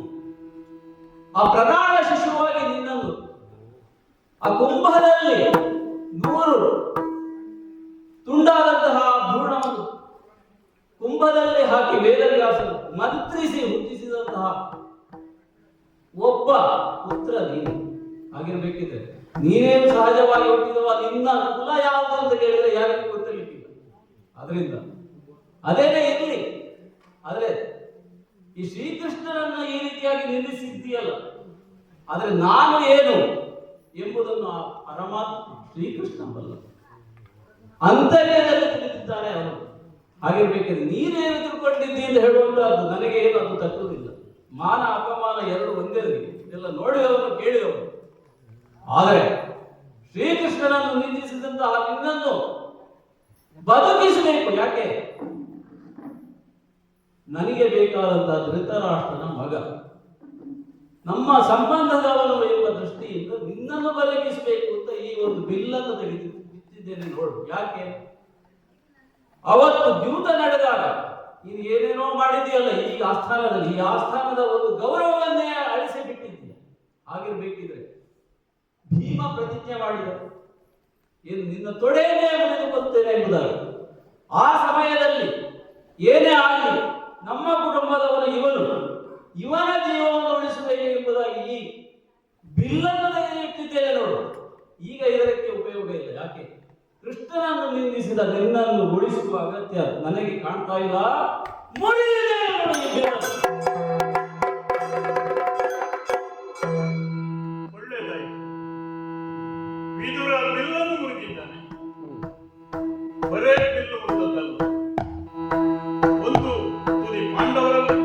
ಆ ಪ್ರಧಾನ ಶಿಶುವಾಗಿ ನಿನ್ನನ್ನು ಆ ಕುಂಭದಲ್ಲಿ 100 ತುಂಡಾದಂತಹ ಭ್ರೂಣವನ್ನು ಕುಂಭದಲ್ಲಿ ಹಾಕಿ ವೇದವ್ಯಾಸನು ಮಂತ್ರಿಸಿ ಹುಟ್ಟಿಸಿದಂತಹ ಒಬ್ಬ ಪುತ್ರ ನೀನು ಆಗಿರ್ಬೇಕಿದ್ರೆ ನೀನೇನು ಸಹಜವಾಗಿ ಹುಟ್ಟಿದವ. ನಿನ್ನ ಕುಲ ಯಾವುದು ಅಂತ ಕೇಳಿದ್ರೆ ಯಾರಿಗೂ ಗೊತ್ತಿರಲಿಕ್ಕಿಲ್ಲ. ಅದರಿಂದ ಅದೇನೇ ಇರಲಿ. ಆದ್ರೆ ಈ ಶ್ರೀಕೃಷ್ಣನನ್ನು ಈ ರೀತಿಯಾಗಿ ನಿಲ್ಲಿಸಿದ್ದೀಯಲ್ಲ, ಆದ್ರೆ ನಾನು ಏನು ಎಂಬುದನ್ನು ಆ ಪರಮಾತ್ಮ ಶ್ರೀಕೃಷ್ಣ ಬಲ್ಲ, ಅಂತರ್ಯದಲ್ಲಿ ತಿಳಿದಿದ್ದಾನೆ ಅವನು. ಹಾಗಿರ್ಬೇಕಿದ್ರೆ ನೀನೇನು ತಿಳ್ಕೊಂಡಿದ್ದಿ ಅಂತ ಹೇಳುವಂತಹದ್ದು ನನಗೆ ಏನು ಅದು ತಟ್ಟುವುದಿಲ್ಲ. ಮಾನ ಅಪಮಾನ ಎರಡು ಒಂದೇ, ಇದೆಲ್ಲ ನೋಡಿದವನು ಕೇಳಿದವನು. ಆದರೆ ಶ್ರೀಕೃಷ್ಣನನ್ನು ನಿಂದಿಸಿದಂತಹ ನಿನ್ನನ್ನು ಬದುಕಿಸಬೇಕು. ಯಾಕೆ? ನನಗೆ ಬೇಕಾದಂತಹ ಧೃತರಾಷ್ಟ್ರನ ಮಗ, ನಮ್ಮ ಸಂಬಂಧದವನು ಎಂಬ ದೃಷ್ಟಿಯಿಂದ ನಿನ್ನನ್ನು ಬದುಕಿಸಬೇಕು ಅಂತ ಈ ಒಂದು ಬಿಲ್ಲನ್ನು ಬಿತ್ತಿದ್ದೇನೆ ನೋಡು. ಯಾಕೆ? ಅವತ್ತು ದ್ಯೂತ ನಡೆದಾಗ ನೀನು ಏನೇನೋ ಮಾಡಿದೆಯಲ್ಲ ಈ ಆಸ್ಥಾನದಲ್ಲಿ, ಈ ಆಸ್ಥಾನದ ಒಂದು ಗೌರವವನ್ನೇ ಅಳಿಸಿ ಬಿಟ್ಟಿದ್ದೀಯ. ಹಾಗಿರ್ಬೇಕಿದ್ರೆ ಭೀಮ ಪ್ರತಿಜ್ಞೆ ಮಾಡಿದ, ಏನು ನಿನ್ನ ತೊಡೆಯನ್ನೇ ಮುರಿದು ಕೊಲ್ತೇನೆ ಎಂಬುದಾಗಿ. ಆ ಸಮಯದಲ್ಲಿ ಏನೇ ಆಗಲಿ ನಮ್ಮ ಕುಟುಂಬದವನು ಇವನು, ಇವನ ಜೀವವನ್ನು ಉಳಿಸಬೇಕು ಎಂಬುದಾಗಿ ಈ ಬಿಲ್ಲನ್ನು ತೆಗೆದಿಟ್ಟಿದ್ದೇನೆ ನೋಡು. ಈಗ ಇದಕ್ಕೆ ಉಪಯೋಗ ಇಲ್ಲ. ಯಾಕೆ? ಕೃಷ್ಣನನ್ನು ನಿಂದಿಸಿದ ನಿನ್ನನ್ನು ಉಳಿಸುವ ಅಗತ್ಯ ನನಗೆ ಕಾಣ್ತಾ ಇಲ್ಲ. ಮುರಿದಿದೆ ನೋಡು ಈ ಬಿಲ್ಲನ್ನು.
ಒಳ್ಳೆಯದಾಯಿತು. ವಿದುರ ಬಿಲ್ಲನ್ನು ಮುರಿದಿದ್ದಾನೆ. ಬರೇ ಬಿಲ್ಲು ಮುರಿದದ್ದಲ್ಲ, ಒಂದು ತುದಿ ಪಾಂಡವರಲ್ಲಿ,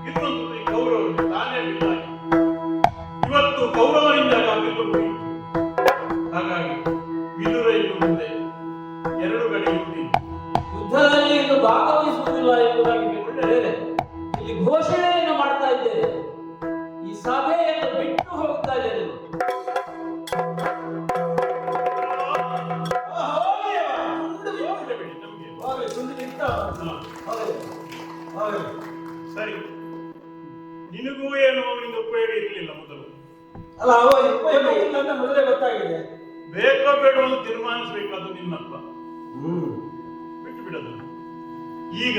ಇನ್ನೊಂದು ತುದಿ ಕೌರವರಲ್ಲಿ ತಾನೇ ಬಿಲ್ಲಾಗಿ. ಇವತ್ತು ಕೌರವನಿಂದ ಆ ಬಿಲ್ಲು ಮುರಿಯಿತು. ಹಾಗಾಗಿ ವಿದುರ ಇನ್ನು ಮುಂದೆ ಎರಡು ಗಡಿ ಮುರಿದಿದೆ.
ಯುದ್ಧದಲ್ಲಿ ಇನ್ನು ಭಾಗವಹಿಸುವುದಿಲ್ಲ ಎಂಬುದಾಗಿ ಬಿಟ್ಟರೆ ಇಲ್ಲಿ ಘೋಷಣೆಯನ್ನು ಮಾಡ್ತಾ ಇದ್ದೇನೆ. ಈ ಸಭೆಯನ್ನು ಬಿಟ್ಟು ಹೋಗ್ತಾ ಇದ್ದೇನೆ.
ಸರಿ, ನಿನಗೂ ಏನು ಅವನಿಂದ ಉಪಯೋಗ ಇರಲಿಲ್ಲ ಮೊದಲು.
ಅಲ್ಲ, ಅವ ಉಪಯೋಗ ಇಲ್ಲ ಅಂತ ಮೊದಲೇ ಗೊತ್ತಾಗಿದೆ.
ಬೇಕೋ ಬೇಡ ಅಂತ ತೀರ್ಮಾನಿಸಬೇಕಾದ್ದು ನಿನ್ನಪ್ಪ. ಬಿಟ್ಟು ಬಿಡೋದು. ಈಗ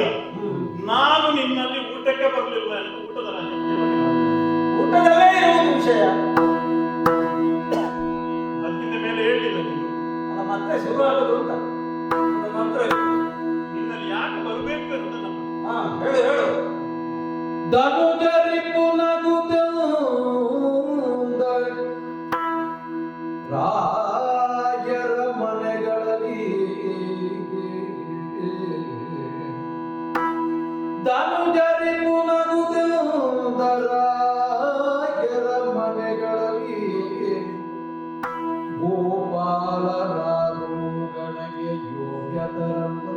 ನಾನು ನಿನ್ನಲ್ಲಿ ಊಟಕ್ಕೆ ಬರಲಿಲ್ಲ ಎಂದು ಊಟದ ರಾಜಕೀಯ
ಊಟದಲ್ಲೇ ಇರುವುದು ವಿಷಯ.
ಅದಕ್ಕಿಂತ ಮೇಲೆ ಹೇಳಿಲ್ಲ ನೀನು.
ಅಲ್ಲ, ಮತ್ತೆ ಶುರುವಾಗೋದು ಅಂತ ಮಂತ್ರ
ನಿನ್ನಲ್ಲಿ ಯಾಕೆ ಬರಬೇಕು ಅಂತ ನಮ್ಮ
ಹೇಳು ಹೇಳು.
ಧನುಜರಿಪು ನಗುತ್ತ ರಾಜರ ಮನೆಗಳಲ್ಲಿ ಧನುಜರಿಪು ನಗುತ್ತ ರಾಜರ ಮನೆಗಳಲ್ಲಿ ಗೋಪಾಲರಾರು ಗಣಗೆ ಯೋಗ್ಯತರಮ್ಮ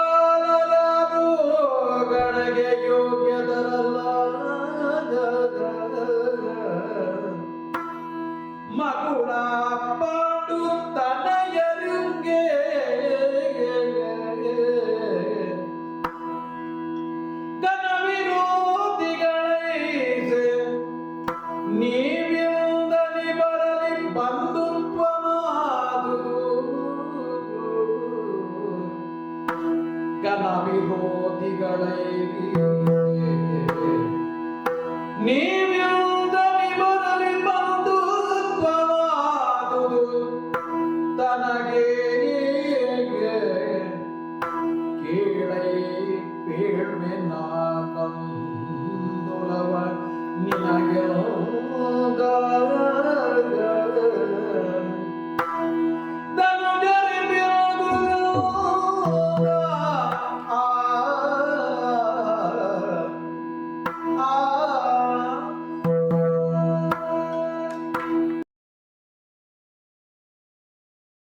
ಗೋಪಾಲರಾರು ಗಣಗೆ ಯೋಗ್ಯತರಲ್ಲ ಮಗುಳ